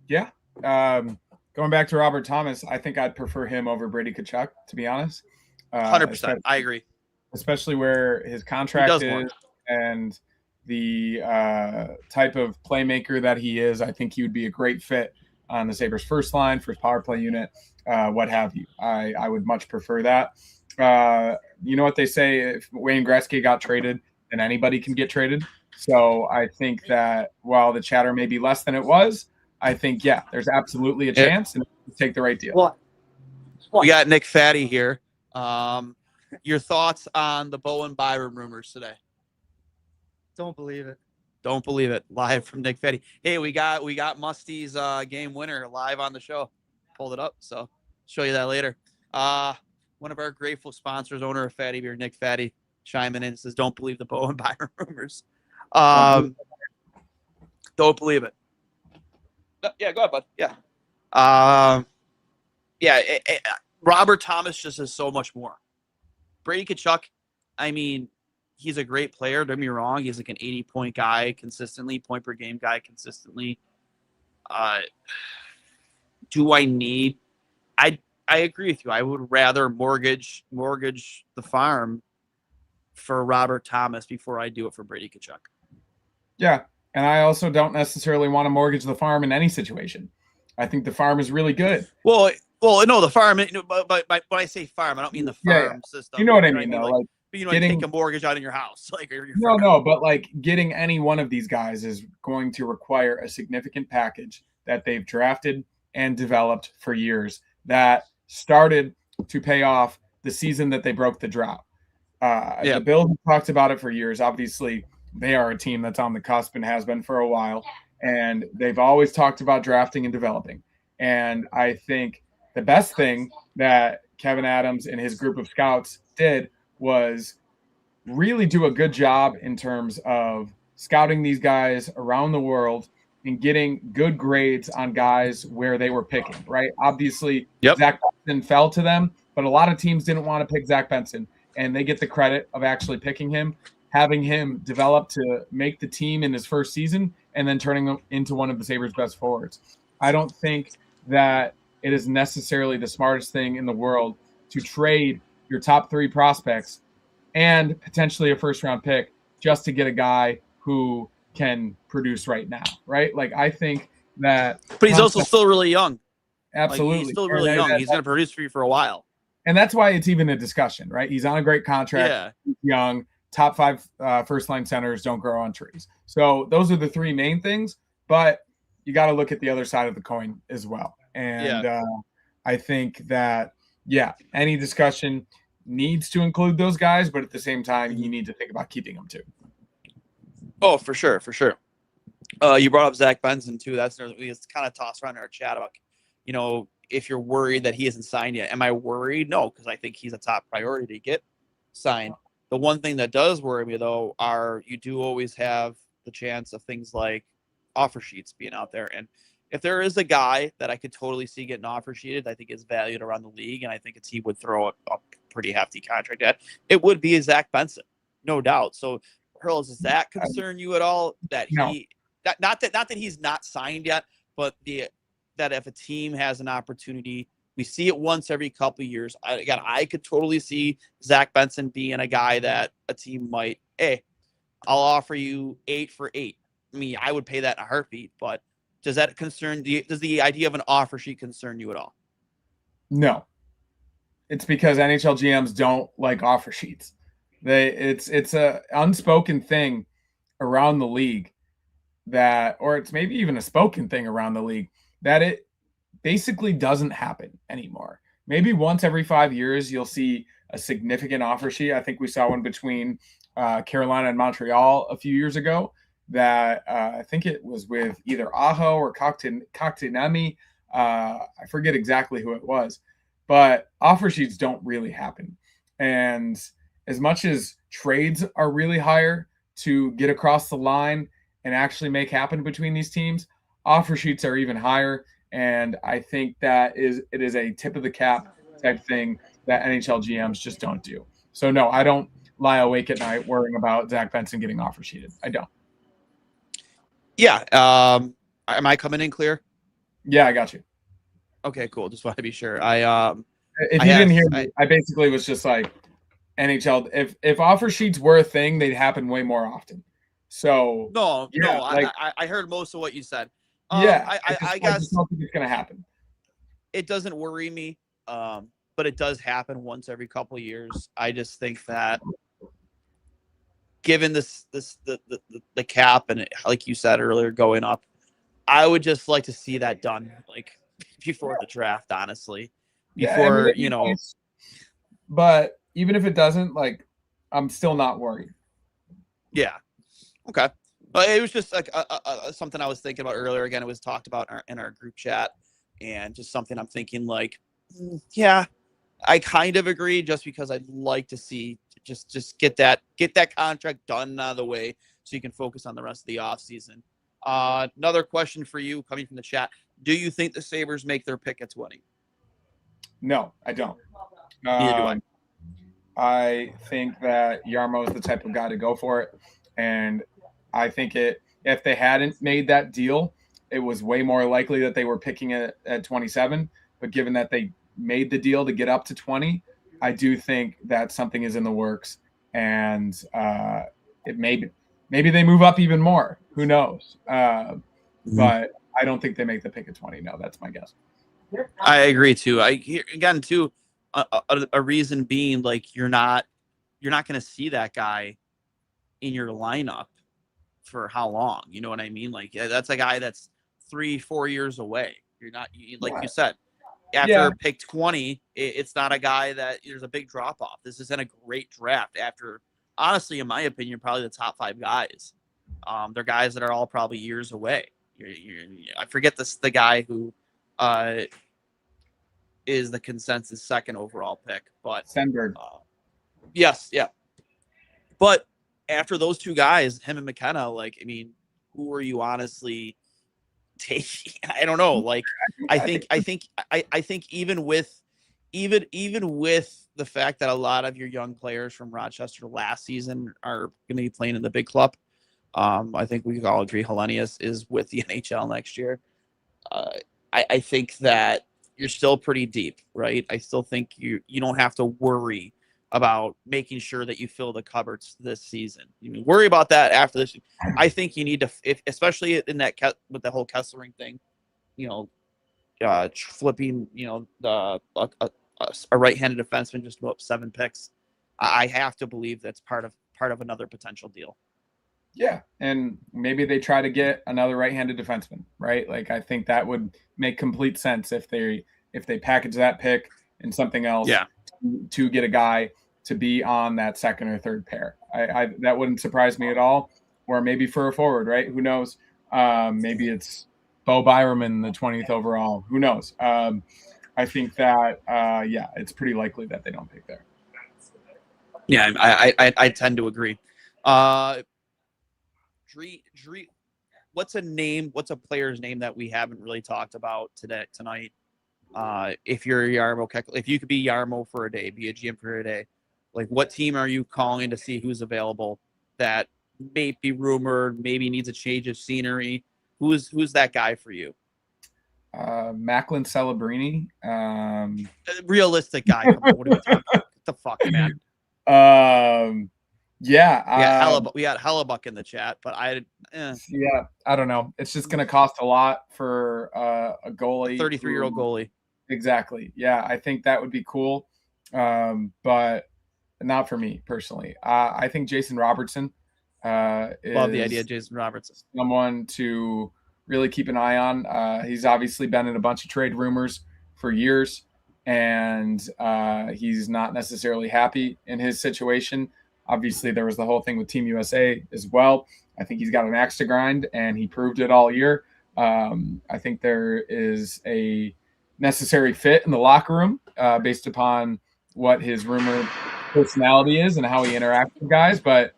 Yeah. Going back to Robert Thomas, I think I'd prefer him over Brady Tkachuk, to be honest. 100%. I agree. Especially where his contract is and the type of playmaker that he is. I think he would be a great fit on the Sabres first line, first power play unit, what have you. I would much prefer that. You know what they say, if Wayne Gretzky got traded, then anybody can get traded. So I think that while the chatter may be less than it was, I think, yeah, there's absolutely a chance and take the right deal. Well, we got Nick Fatty here. Your thoughts on the Bowen Byram rumors today? Don't believe it. Don't believe it. Live from Nick Fatty. Hey, we got Musty's game winner live on the show. Pulled it up, so show you that later. One of our grateful sponsors, owner of Fatty Beer, Nick Fatty, chiming in and says, "Don't believe the Bowen Byram rumors." Don't believe it. Yeah, go ahead, bud. Yeah. Robert Thomas just is so much more. Brady Tkachuk, I mean, he's a great player. Don't get me wrong. He's like an 80-point guy consistently, point per game guy consistently. Do I need? I agree with you. I would rather mortgage the farm for Robert Thomas before I do it for Brady Tkachuk. Yeah, and I also don't necessarily want to mortgage the farm in any situation. I think the farm is really good. Well, no, the farm. But when I say farm, I don't mean the farm system. You know what I mean, though. Like take a mortgage out in your house, like but like getting any one of these guys is going to require a significant package that they've drafted and developed for years that started to pay off the season that they broke the drought. The Bills have talked about it for years. Obviously, they are a team that's on the cusp and has been for a while, and they've always talked about drafting and developing. And I think the best thing that Kevin Adams and his group of scouts did was really do a good job in terms of scouting these guys around the world and getting good grades on guys where they were picking, right? Obviously, Zach Benson fell to them, but a lot of teams didn't want to pick Zach Benson, and they get the credit of actually picking him, having him develop to make the team in his first season, and then turning him into one of the Sabres' best forwards. I don't think that it is necessarily the smartest thing in the world to trade your top 3 prospects and potentially a first-round pick just to get a guy who can produce right now, right? Like I think that, But he's also still really young. Absolutely, he's still really young. He's going to produce for you for a while, and that's why it's even a discussion, right? He's on a great contract. Yeah, he's young. Top 5 first line centers don't grow on trees. So those are the 3 main things. But you got to look at the other side of the coin as well. And I think that any discussion needs to include those guys, but at the same time, you need to think about keeping them too. Oh, for sure. You brought up Zach Benson too. That's we just kind of tossed around in our chat about, if you're worried that he isn't signed yet. Am I worried? No, because I think he's a top priority to get signed. The one thing that does worry me though are you do always have the chance of things like offer sheets being out there. And if there is a guy that I could totally see getting offer sheeted, I think is valued around the league, and I think a team would throw a pretty hefty contract at, it would be Zach Benson, no doubt. So, Hurls, does that concern you at all? That he, not that he's not signed yet, but that if a team has an opportunity, we see it once every couple of years. I could totally see Zach Benson being a guy that a team might, hey, I'll offer you 8 for 8. I mean, I would pay that in a heartbeat, but does that does the idea of an offer sheet concern you at all? No. It's because NHL GMs don't like offer sheets. It's a unspoken thing around the league or it's maybe even a spoken thing around the league that it basically doesn't happen anymore. Maybe once every 5 years, you'll see a significant offer sheet. I think we saw one between Carolina and Montreal a few years ago that I think it was with either Aho or Kaktinami. I forget exactly who it was, but offer sheets don't really happen. And as much as trades are really higher to get across the line and actually make happen between these teams, offer sheets are even higher. And I think it is a tip of the cap type thing that NHL GMs just don't do. So no, I don't lie awake at night worrying about Zach Benson getting offer sheeted. I don't. Yeah. Am I coming in clear? Yeah, I got you. Okay, cool. Just want to be sure. If you didn't hear me, I basically was just like, NHL, if offer sheets were a thing, they'd happen way more often. So I heard most of what you said. I guess just don't think it's gonna happen. It doesn't worry me, but it does happen once every couple of years. I just think that given the cap and it, like you said earlier, going up, I would just like to see that done like before the draft, honestly. Before But even if it doesn't, like, I'm still not worried. Yeah. Okay. But it was just like something I was thinking about earlier. Again, it was talked about in our group chat, and just something I'm thinking like, yeah, I kind of agree, just because I'd like to see just get that contract done out of the way so you can focus on the rest of the offseason. Another question for you coming from the chat: do you think the Sabres make their pick at 20? No, I don't. Neither do I. I think that Jarmo is the type of guy to go for it. And I think if they hadn't made that deal, it was way more likely that they were picking it at 27. But given that they made the deal to get up to 20, I do think that something is in the works. And maybe they move up even more. Who knows? But I don't think they make the pick at 20. No, that's my guess. I agree too. A reason being, like, you're not going to see that guy in your lineup for how long? You know what I mean? Like, that's a guy that's 3-4 years away. You're not, like you said, after pick 20, it's not a guy that there's a big drop off. This isn't a great draft after, honestly, in my opinion, probably the top 5 guys. They're guys that are all probably years away. I forget the guy who is the consensus second overall pick, but Sandberg. Yes, yeah. But after those 2 guys, him and McKenna, like, I mean, who are you honestly taking? I don't know. Like, I think even with the fact that a lot of your young players from Rochester last season are going to be playing in the big club, I think we can all agree Hellenius is with the NHL next year. I think that you're still pretty deep, right? I still think you don't have to worry about making sure that you fill the cupboards this season. You worry about that after this. I think you need to, especially in that with the whole Kesselring thing, flipping, a right-handed defenseman just about 7 picks. I have to believe that's part of another potential deal. Yeah, and maybe they try to get another right-handed defenseman, right? Like I think that would make complete sense if they package that pick and something else to get a guy to be on that second or third pair. I that wouldn't surprise me at all. Or maybe for a forward, right? Who knows? Maybe it's Bo Byerman, the 20th overall. Who knows? I think that it's pretty likely that they don't pick there. Yeah, I tend to agree. Dree, what's a player's name that we haven't really talked about tonight? If you're Jarmo Kekkonen, if you could be Jarmo for a day, be a GM for a day, like what team are you calling to see who's available that may be rumored, maybe needs a change of scenery? Who's that guy for you? Macklin Celebrini. Realistic guy. Come on, what are we talking about? What the fuck, man? We got Hellebuck in the chat, but I don't know. It's just going to cost a lot for a goalie, 33-year-old goalie. Exactly. Yeah, I think that would be cool, but not for me personally. I think Jason Robertson. Love the idea of Jason Robertson. Someone to really keep an eye on. He's obviously been in a bunch of trade rumors for years, and he's not necessarily happy in his situation. Obviously, there was the whole thing with Team USA as well. I think he's got an axe to grind, and he proved it all year. I think there is a necessary fit in the locker room based upon what his rumored personality is and how he interacts with guys. But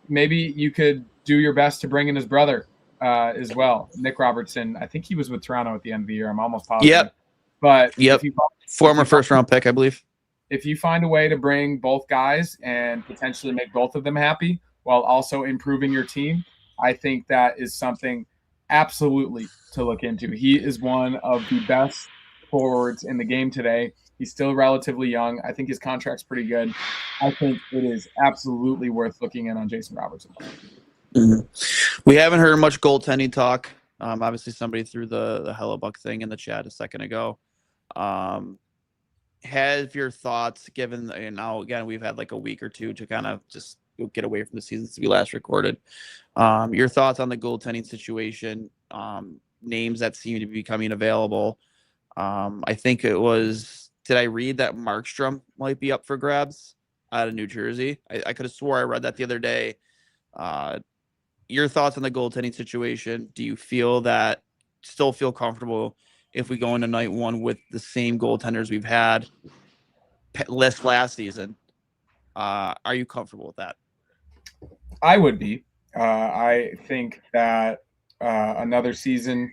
maybe you could do your best to bring in his brother as well, Nick Robertson. I think he was with Toronto at the end of the year. I'm almost positive. Yep. But former first-round pick, I believe. If you find a way to bring both guys and potentially make both of them happy while also improving your team, I think that is something absolutely to look into. He is one of the best forwards in the game today. He's still relatively young. I think his contract's pretty good. I think it is absolutely worth looking in on Jason Robertson. Mm-hmm. We haven't heard much goaltending talk. Obviously, somebody threw the Hellebuck thing in the chat a second ago. Have your thoughts, given now again we've had like a week or two to kind of just get away from the season since we last recorded. Your thoughts on the goaltending situation, names that seem to be becoming available. I think it was. Did I read that Markstrom might be up for grabs out of New Jersey? I could have swore I read that the other day. Your thoughts on the goaltending situation? Do you still feel comfortable if we go into night one with the same goaltenders we've had last season? Are you comfortable with that? I would be. I think that another season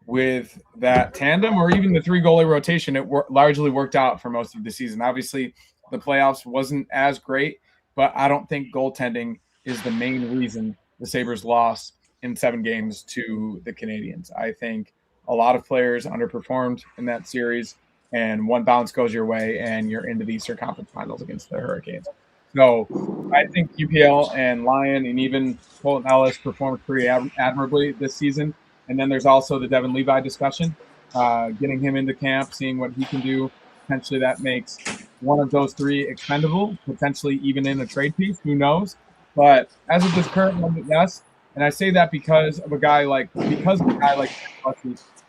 with that tandem or even the 3-goalie rotation, it largely worked out for most of the season. Obviously, the playoffs wasn't as great, but I don't think goaltending is the main reason the Sabres lost in 7 games to the Canadiens. I think a lot of players underperformed in that series, and one bounce goes your way, and you're into the Eastern Conference Finals against the Hurricanes. So I think UPL and Lyon and even Colton Ellis performed pretty admirably this season. And then there's also the Devin Levi discussion, getting him into camp, seeing what he can do. Potentially that makes one of those 3 expendable, potentially even in a trade piece. Who knows? But as of this current moment, yes. And I say that because of a guy like Bucky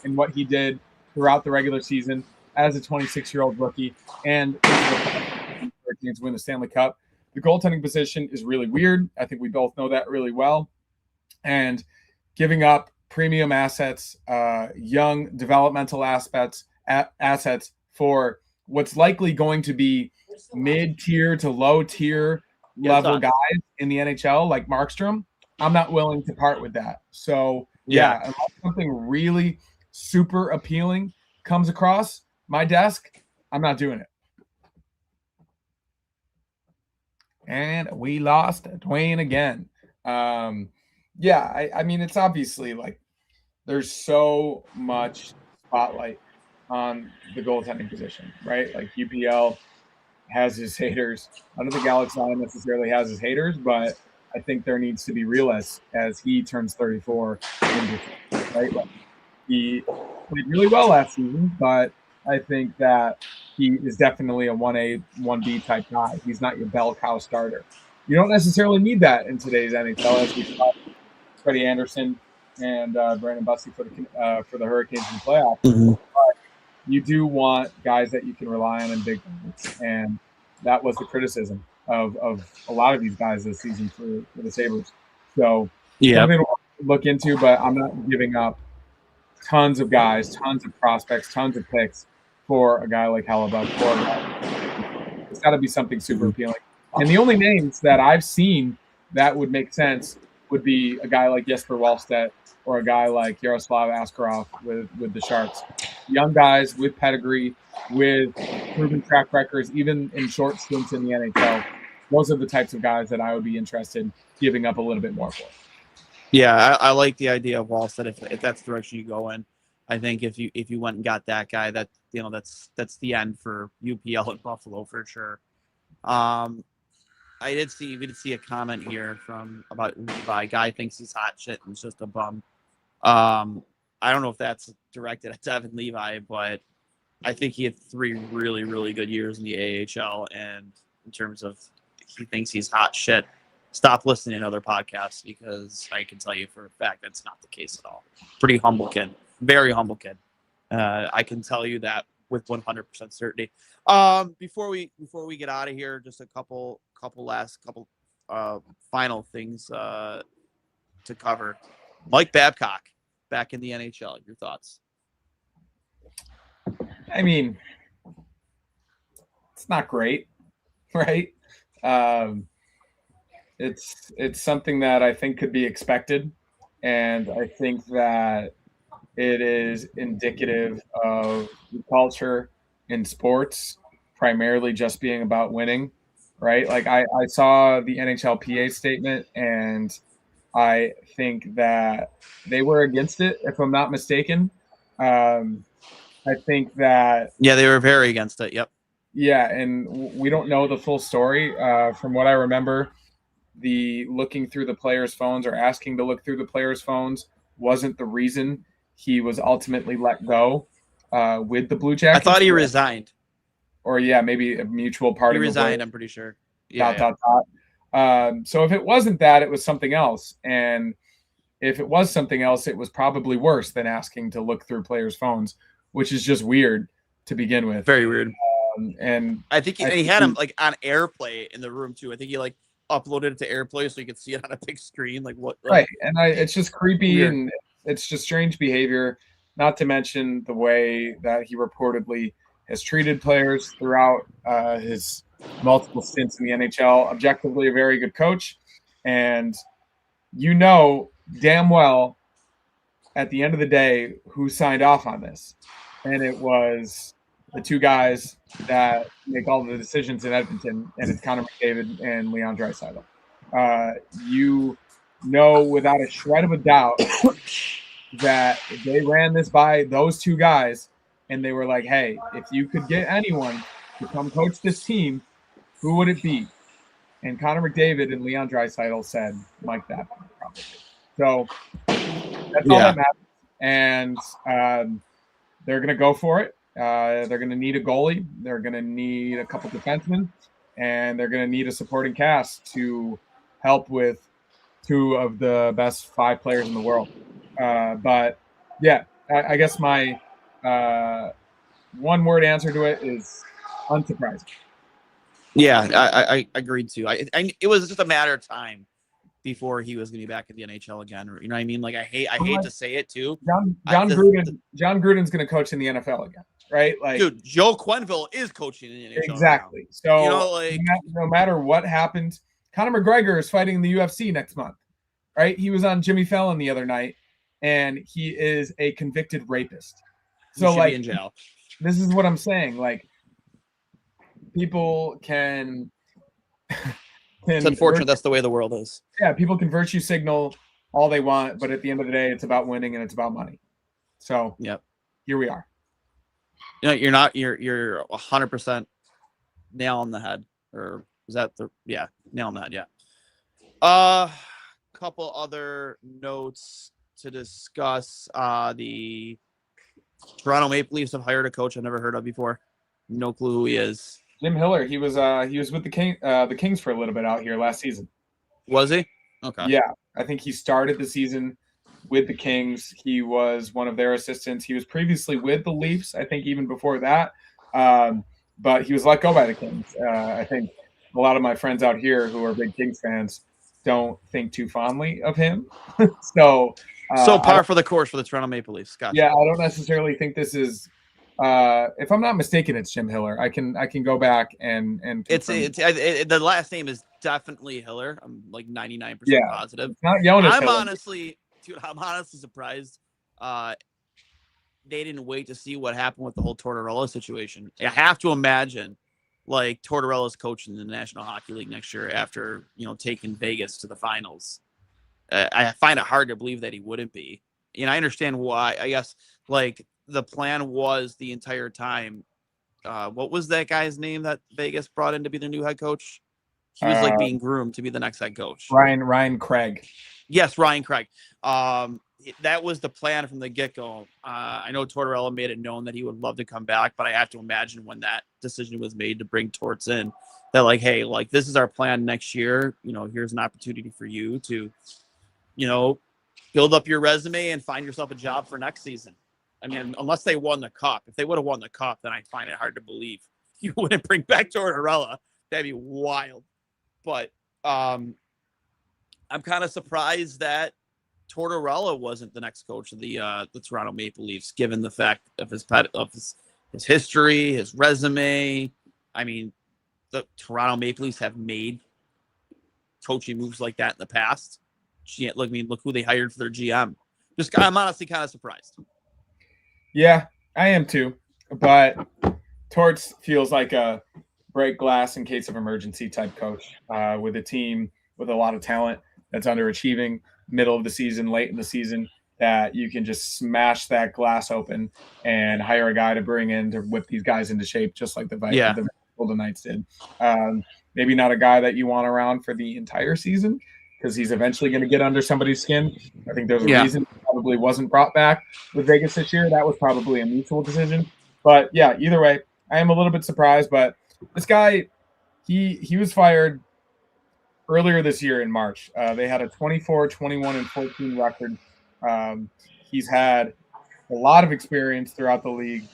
and what he did throughout the regular season as a 26-year-old rookie and Hurricanes win the Stanley Cup. The goaltending position is really weird. I think we both know that really well. And giving up premium assets, young developmental assets for what's likely going to be mid-tier to low-tier level guys in the NHL like Markstrom, I'm not willing to part with that. So, unless something really super appealing comes across my desk, I'm not doing it. And we lost Duane again. I mean, it's obviously like there's so much spotlight on the goaltending position, right? Like UPL has his haters. I don't think Alex Lyon necessarily has his haters, but I think there needs to be realists as he turns 34. Right? Like, he played really well last season, but I think that he is definitely a 1A, 1B type guy. He's not your bell cow starter. You don't necessarily need that in today's NHL, as we saw Freddie Anderson and Brandon Busty for the Hurricanes in the playoffs. Mm-hmm. You do want guys that you can rely on in big moments, and that was the criticism of a lot of these guys this season for the Sabres. So something to look into, but I'm not giving up tons of guys, tons of prospects, tons of picks for a guy like Hellebuck. It's got to be something super appealing. And the only names that I've seen that would make sense would be a guy like Jesper Wallstedt or a guy like Yaroslav Askarov with the Sharks. Young guys with pedigree, with proven track records, even in short stints in the NHL. Those are the types of guys that I would be interested in giving up a little bit more for. Yeah, I like the idea of Wallstedt if that's the direction you go in. I think if you went and got that guy, that that's the end for UPL and Buffalo for sure. We did see a comment here about Levi. Guy thinks he's hot shit and it's just a bum. I don't know if that's directed at Devin Levi, but I think he had 3 really, really good years in the AHL, and in terms of he thinks he's hot shit. Stop listening to other podcasts because I can tell you for a fact that's not the case at all. Pretty humble kid, very humble kid. I can tell you that with 100% certainty. Before we get out of here, just a couple final things to cover. Mike Babcock back in the NHL. Your thoughts? I mean, it's not great, right? It's something that I think could be expected, and I think that it is indicative of the culture in sports, primarily just being about winning, right? Like I saw the NHLPA statement, and I think that they were against it, if I'm not mistaken. I think that they were very against it. Yep. Yeah, and we don't know the full story. From what I remember, the looking through the players' phones or asking to look through the players' phones wasn't the reason he was ultimately let go with the Blue Jackets. I thought he resigned. Or maybe a mutual party. He resigned, I'm pretty sure. So if it wasn't that, it was something else. And if it was something else, it was probably worse than asking to look through players' phones, which is just weird to begin with. Very weird. And I think he had him like on AirPlay in the room too. I think he like uploaded it to AirPlay so you could see it on a big screen. Like what? Right, and it's just creepy weird. And it's just strange behavior. Not to mention the way that he reportedly has treated players throughout his multiple stints in the NHL. Objectively, a very good coach, and damn well at the end of the day who signed off on this, and it was the 2 guys that make all the decisions in Edmonton, and it's Connor McDavid and Leon Draisaitl. Without a shred of a doubt that they ran this by those 2 guys, and they were like, hey, if you could get anyone to come coach this team, who would it be? And Connor McDavid and Leon Draisaitl said Mike Babcock, probably. So that's all that matters. And they're going to go for it. They're going to need a goalie. They're going to need a couple defensemen, and they're going to need a supporting cast to help with 2 of the best 5 players in the world. But yeah, I guess my one-word answer to it is unsurprising. Yeah, I agreed too. It was just a matter of time before he was going to be back in the NHL again. You know what I mean? Like I hate to say it too. John Gruden's going to coach in the NFL again, right? Like, dude, Joe Quenneville is coaching in the NHL. Exactly. Now. So no matter what happened, Conor McGregor is fighting in the UFC next month, right? He was on Jimmy Fallon the other night, and he is a convicted rapist. So he should be in jail. This is what I'm saying. Like, people can. It's unfortunate that's the way the world is. Yeah, people can virtue signal all they want, but at the end of the day, it's about winning and it's about money. So yep, here we are. You're 100% nail on the head. Or was that nail on the head, yeah. Couple other notes to discuss. The Toronto Maple Leafs have hired a coach I've never heard of before. No clue who he is. Jim Hiller. He was with the Kings for a little bit out here last season. Was he? Okay. Yeah, I think he started the season with the Kings. He was one of their assistants. He was previously with the Leafs, I think, even before that. But he was let go by the Kings. I think a lot of my friends out here who are big Kings fans don't think too fondly of him. So par for the course for the Toronto Maple Leafs. Gotcha. Yeah, I don't necessarily think this is. If I'm not mistaken, it's Jim Hiller. I can go back and the last name is definitely Hiller. I'm like 99% positive. It's not Jonas I'm Hiller. I'm honestly surprised. They didn't wait to see what happened with the whole Tortorella situation. I have to imagine, like, Tortorella's coaching the National Hockey League next year after taking Vegas to the finals. I find it hard to believe that he wouldn't be. And I understand why. I guess like the plan was the entire time. What was that guy's name that Vegas brought in to be the new head coach? He was like being groomed to be the next head coach. Ryan Craig. Yes, Ryan Craig. That was the plan from the get-go. I know Tortorella made it known that he would love to come back, but I have to imagine when that decision was made to bring Torts in, that like, hey, like this is our plan next year. Here's an opportunity for you to, build up your resume and find yourself a job for next season. I mean, unless they won the cup. If they would have won the cup, then I find it hard to believe you wouldn't bring back Tortorella. That'd be wild. But I'm kind of surprised that Tortorella wasn't the next coach of the Toronto Maple Leafs, given the fact of his history, his resume. I mean, the Toronto Maple Leafs have made coaching moves like that in the past. Look who they hired for their GM. I'm honestly kind of surprised. Yeah, I am too. But Torts feels like a break glass in case of emergency type coach with a team with a lot of talent that's underachieving middle of the season, late in the season, that you can just smash that glass open and hire a guy to bring in to whip these guys into shape, just like the Golden Knights did. Maybe not a guy that you want around for the entire season because he's eventually going to get under somebody's skin. I think there's a reason he probably wasn't brought back with Vegas this year. That was probably a mutual decision. But yeah, either way, I am a little bit surprised. But this guy, he was fired earlier this year in March. They had a 24, 21, and 14 record. He's had a lot of experience throughout the league.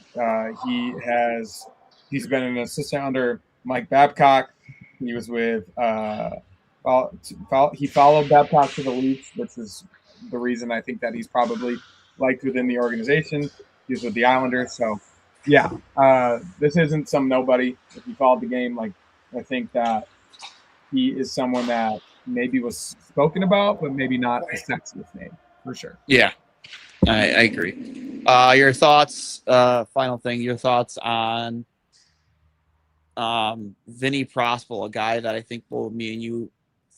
He's been an assistant under Mike Babcock. He was with he followed Babcock to the Leafs, which is the reason I think that he's probably liked within the organization. He's with the Islanders. So, yeah, this isn't some nobody. If you followed the game, I think that he is someone that maybe was spoken about, but maybe not the sexiest name, for sure. Yeah, I agree. Your thoughts, final thing, your thoughts on Vinny Prospal, a guy that I think both me and you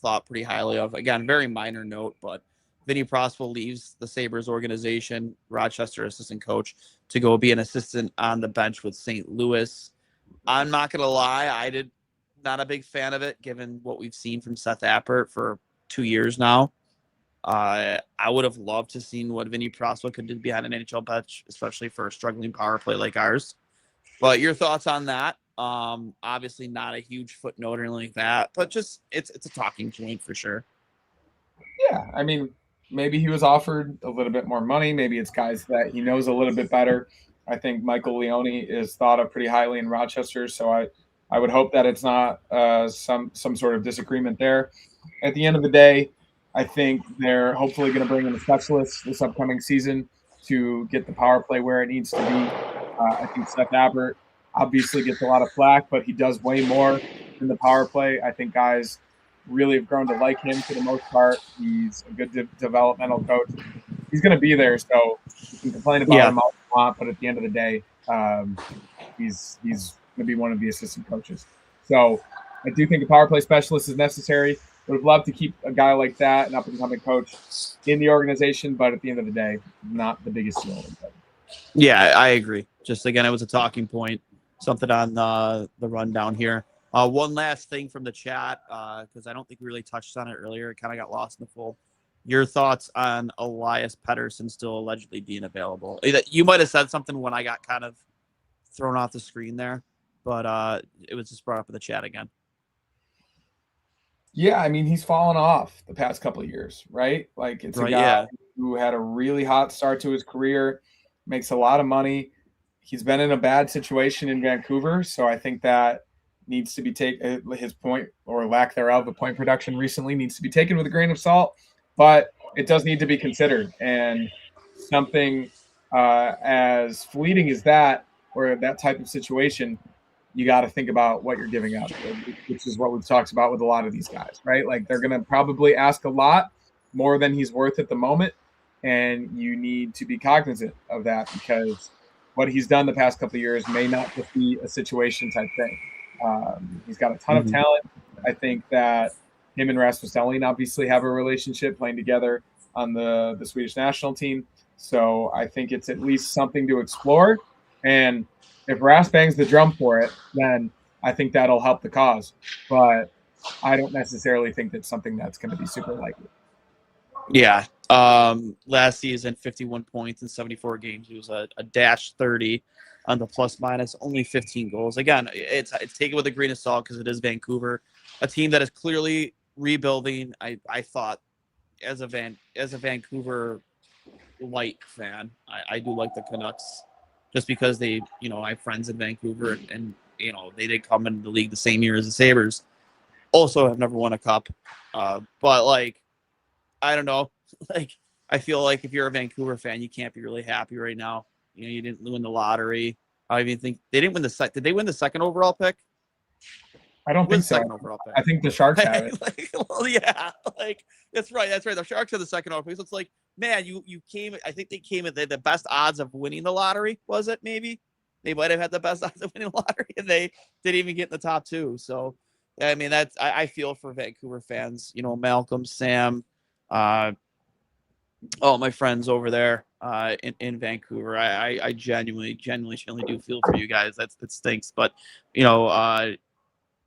thought pretty highly of. Again, very minor note, but Vinny Prospal leaves the Sabres organization, Rochester assistant coach, to go be an assistant on the bench with St. Louis. I'm not going to lie, not a big fan of it, given what we've seen from Seth Appert for 2 years now. I would have loved to seen what Vinny Prospal could do behind an NHL bench, especially for a struggling power play like ours. But your thoughts on that? Obviously not a huge footnote or anything like that, but just it's a talking point for sure. Yeah, I mean, maybe he was offered a little bit more money. Maybe it's guys that he knows a little bit better. I think Michael Leone is thought of pretty highly in Rochester, so I would hope that it's not some sort of disagreement there. At the end of the day, I think they're hopefully going to bring in a specialist this upcoming season to get the power play where it needs to be. I think Seth Appert obviously gets a lot of flack, but he does way more in the power play. I think guys really have grown to like him for the most part. He's a good developmental coach. He's going to be there, so you can complain about him all you want, but at the end of the day, he's going to be one of the assistant coaches. So I do think a power play specialist is necessary. Would have loved to keep a guy like that, an up-and-coming coach, in the organization, but at the end of the day, not the biggest deal. Yeah, I agree. Just, again, it was a talking point, something on the rundown here. One last thing from the chat, because I don't think we really touched on it earlier. It kind of got lost in the fold. Your thoughts on Elias Pettersson still allegedly being available? You might have said something when I got kind of thrown off the screen there, but it was just brought up in the chat again. Yeah, I mean, he's fallen off the past couple of years, right? Like, it's a guy who had a really hot start to his career, makes a lot of money. He's been in a bad situation in Vancouver, so I think that needs to be taken. His point or lack thereof, the point production recently needs to be taken with a grain of salt, but it does need to be considered. And something as fleeting as that, or that type of situation, you got to think about what you're giving up, which is what we've talked about with a lot of these guys, right? Like, they're going to probably ask a lot more than he's worth at the moment, and you need to be cognizant of that, because what he's done the past couple of years may not just be a situation type thing. He's got a ton of talent. I think that him and Rasmus Dahlin obviously have a relationship, playing together on the Swedish national team. So I think it's at least something to explore. And if Ras bangs the drum for it, then I think that'll help the cause. But I don't necessarily think that's something that's going to be super likely. Yeah. Last season, 51 points in 74 games. He was a -30 on the plus minus, only 15 goals. Again, it's taken with a grain of salt because it is Vancouver, a team that is clearly rebuilding. I thought as a Vancouver light fan, I do like the Canucks just because they, I have friends in Vancouver and they did come into the league the same year as the Sabres. Also have never won a cup. But like, I don't know. Like, I feel like if you're a Vancouver fan, you can't be really happy right now. You didn't win the lottery. I even think they didn't win did they win the second overall pick? I don't think so. Second overall pick. I think the Sharks have it. Well, yeah, like that's right. The Sharks have the second overall pick. So it's like, man, you came. I think they came at the best odds of winning the lottery. Was it maybe? They might have had the best odds of winning the lottery, and they didn't even get in the top two. So, I mean, I feel for Vancouver fans. Malcolm, Sam, my friends over there in Vancouver. I genuinely do feel for you guys. That stinks, but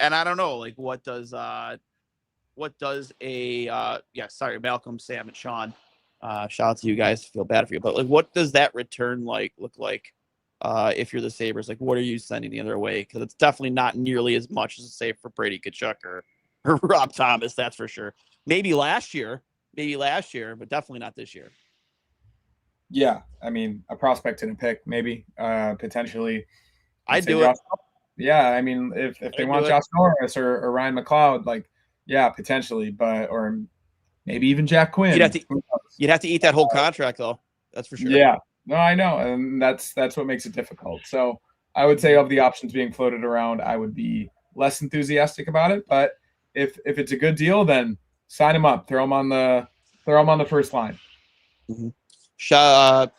and I don't know, like, what does Malcolm, Sam, and Sean, shout out to you guys. Feel bad for you, but like, what does that return look like if you're the Sabres? Like, what are you sending the other way? Because it's definitely not nearly as much as, say, for Brady Tkachuk or Rob Thomas. That's for sure. Maybe last year, but definitely not this year. Yeah, I mean, a prospect and a pick, maybe potentially. I'd do it. Yeah, I mean, if they want Josh Norris or Ryan McLeod, like, yeah, potentially, or maybe even Jack Quinn. You'd have to eat that whole contract, though. That's for sure. Yeah, no, I know, and that's what makes it difficult. So I would say, of the options being floated around, I would be less enthusiastic about it. But if it's a good deal, then sign him up. Throw him on the first line. Mm-hmm. Shout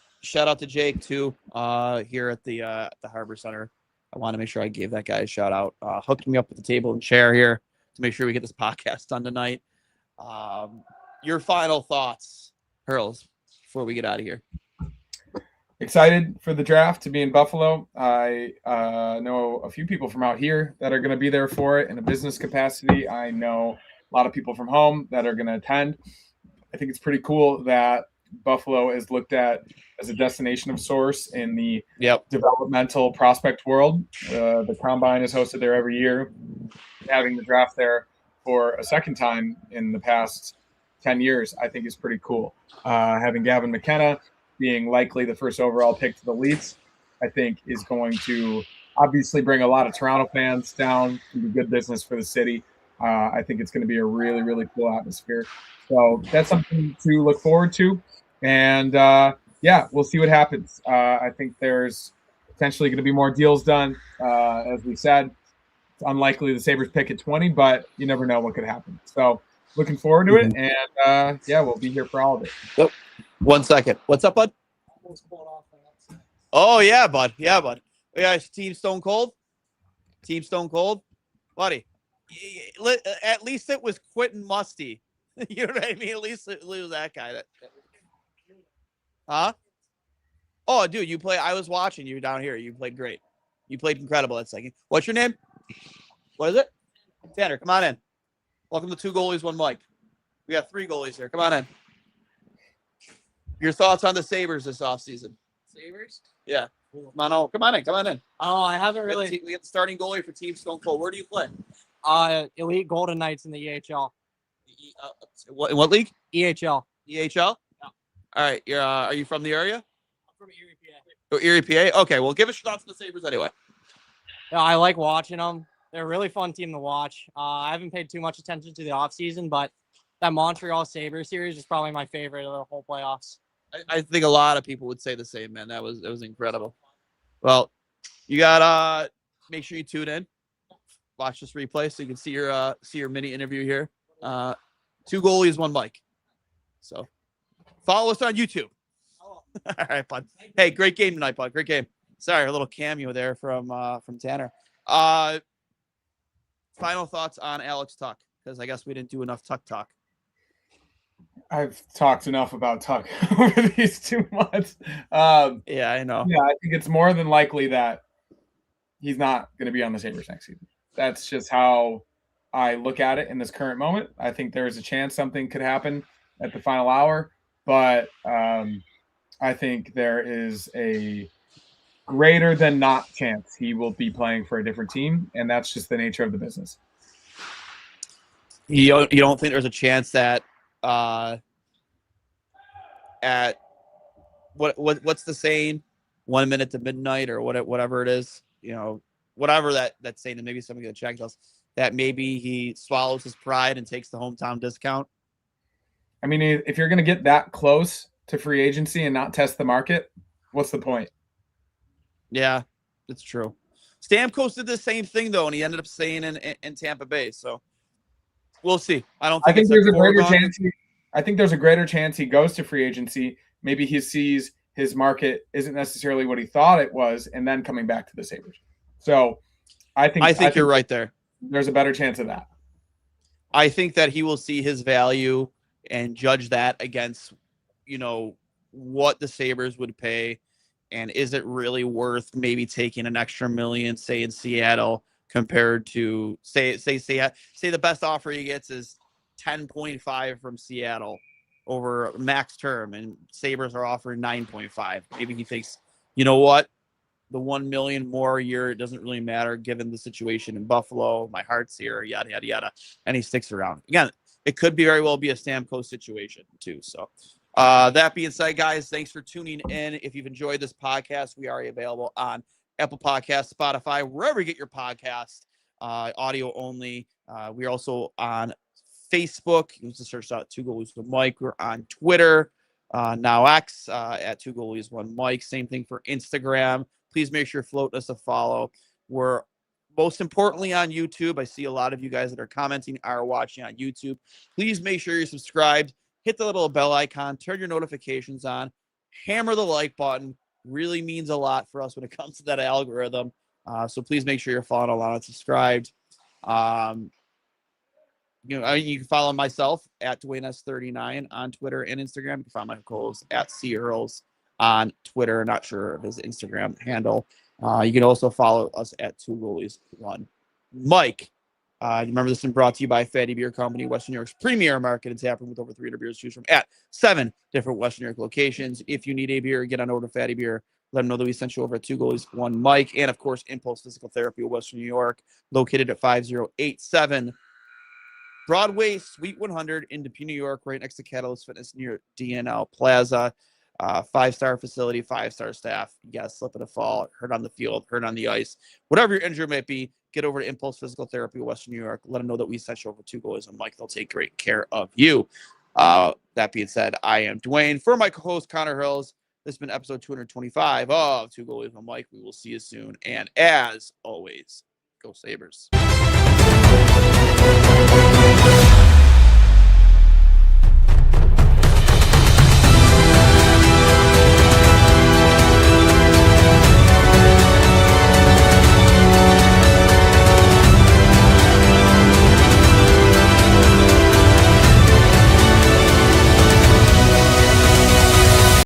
out to Jake too. Here at the Harbor Center. I want to make sure I gave that guy a shout out. Hooked me up with the table and chair here to make sure we get this podcast done tonight. Your final thoughts, Hurls, before we get out of here. Excited for the draft to be in Buffalo. I know a few people from out here that are going to be there for it in a business capacity. I know a lot of people from home that are going to attend. I think it's pretty cool that Buffalo is looked at as a destination of sorts in the developmental prospect world. The Combine is hosted there every year. Having the draft there for a second time in the past 10 years, I think is pretty cool. Having Gavin McKenna being likely the first overall pick to the Leafs, I think is going to obviously bring a lot of Toronto fans down to do good business for the city. I think it's going to be a really, really cool atmosphere. So that's something to look forward to. And, we'll see what happens. I think there's potentially going to be more deals done. As we said, it's unlikely the Sabres pick at 20, but you never know what could happen. So looking forward to it. And, we'll be here for all of it. Yep. 1 second. What's up, bud? Oh, yeah, bud. Yeah, bud. Yeah, Team Stone Cold. Buddy, at least it was Quentin Musty. You know what I mean? At least it was that guy. Huh? Oh, dude, you play. I was watching you down here. You played great. You played incredible that second. What's your name? What is it? Tanner, come on in. Welcome to Two Goalies, One Mic. We got 3 goalies here. Come on in. Your thoughts on the Sabres this offseason? Sabres? Yeah. Come on in. Oh, I haven't really. We got the starting goalie for Team Stone Cold. Where do you play? Elite Golden Knights in the EHL. What league? EHL. EHL? Yeah. All right. Are you from the area? I'm from Erie, PA. Oh, Erie, PA? Okay. Well, give us your thoughts on the Sabres anyway. Yeah, I like watching them. They're a really fun team to watch. I haven't paid too much attention to the offseason, but that Montreal Sabres series is probably my favorite of the whole playoffs. I think a lot of people would say the same, man. That was incredible. Well, you got make sure you tune in. Watch this replay so you can see your mini interview here. 2 goalies, 1 mic. So follow us on YouTube. All right, bud. Hey, great game tonight, bud. Great game. Sorry, a little cameo there from Tanner. Final thoughts on Alex Tuck, because I guess we didn't do enough Tuck talk. I've talked enough about Tuck over these 2 months. Yeah, I know. Yeah, I think it's more than likely that he's not going to be on the Sabres next season. That's just how I look at it in this current moment. I think there's a chance something could happen at the final hour, but I think there is a greater than not chance he will be playing for a different team, and that's just the nature of the business. You don't think there's a chance that at what's the saying, 1 minute to midnight or whatever it is, whatever that's saying, and maybe somebody can check us, that maybe he swallows his pride and takes the hometown discount? I mean, if you're going to get that close to free agency and not test the market, what's the point? Yeah, it's true. Stamkos did the same thing though, and he ended up staying in Tampa Bay. So we'll see. I think there's a greater chance. I think there's a greater chance he goes to free agency. Maybe he sees his market isn't necessarily what he thought it was, and then coming back to the Sabres. So I think you're right there. There's a better chance of that. I think that he will see his value and judge that against, what the Sabres would pay, and is it really worth maybe taking an extra $1 million, say in Seattle, compared to say the best offer he gets is 10.5 from Seattle over max term, and Sabres are offering 9.5. Maybe he thinks, you know what, the 1 million more a year, it doesn't really matter given the situation in Buffalo. My heart's here, yada yada yada, and he sticks around. Again, it could very well be a Stamkos situation too. So that being said, guys, thanks for tuning in. If you've enjoyed this podcast, we are available on Apple Podcasts, Spotify, wherever you get your podcast, audio only. We're also on Facebook. You can just search out 2 Goalies, 1 Mic. We're on Twitter, now X, at 2 Goalies, 1 Mic. Same thing for Instagram. Please make sure float us a follow. We're most importantly on YouTube. I see a lot of you guys that are commenting are watching on YouTube. Please make sure you're subscribed. Hit the little bell icon. Turn your notifications on. Hammer the like button. Really means a lot for us when it comes to that algorithm. So please make sure you're following along and subscribed. You can follow myself at Duane S39 on Twitter and Instagram. You can follow my co-host at Hurls on Twitter. Not sure of his Instagram handle. You can also follow us at 2 Goalies, 1 Mic. Remember, this is brought to you by Fatty Beer Company, Western New York's premier market and tap room with over 300 beers to choose from at 7 different Western New York locations. If you need a beer, get on over to Fatty Beer. Let them know that we sent you over at 2 Goalies, 1 Mic. And, of course, Impulse Physical Therapy of Western New York, located at 5087 Broadway, Suite 100 in Depew, New York, right next to Catalyst Fitness near DNL Plaza. 5-star facility, 5-star staff. Yes, slip and a fall, hurt on the field, hurt on the ice. Whatever your injury might be, get over to Impulse Physical Therapy of Western New York. Let them know that we sent you over 2 Goalies and Mike. They'll take great care of you. That being said, I am Duane. For my co-host, Connor Hurls, this has been episode 225 of 2 Goalies and Mike. We will see you soon. And as always, go Sabres.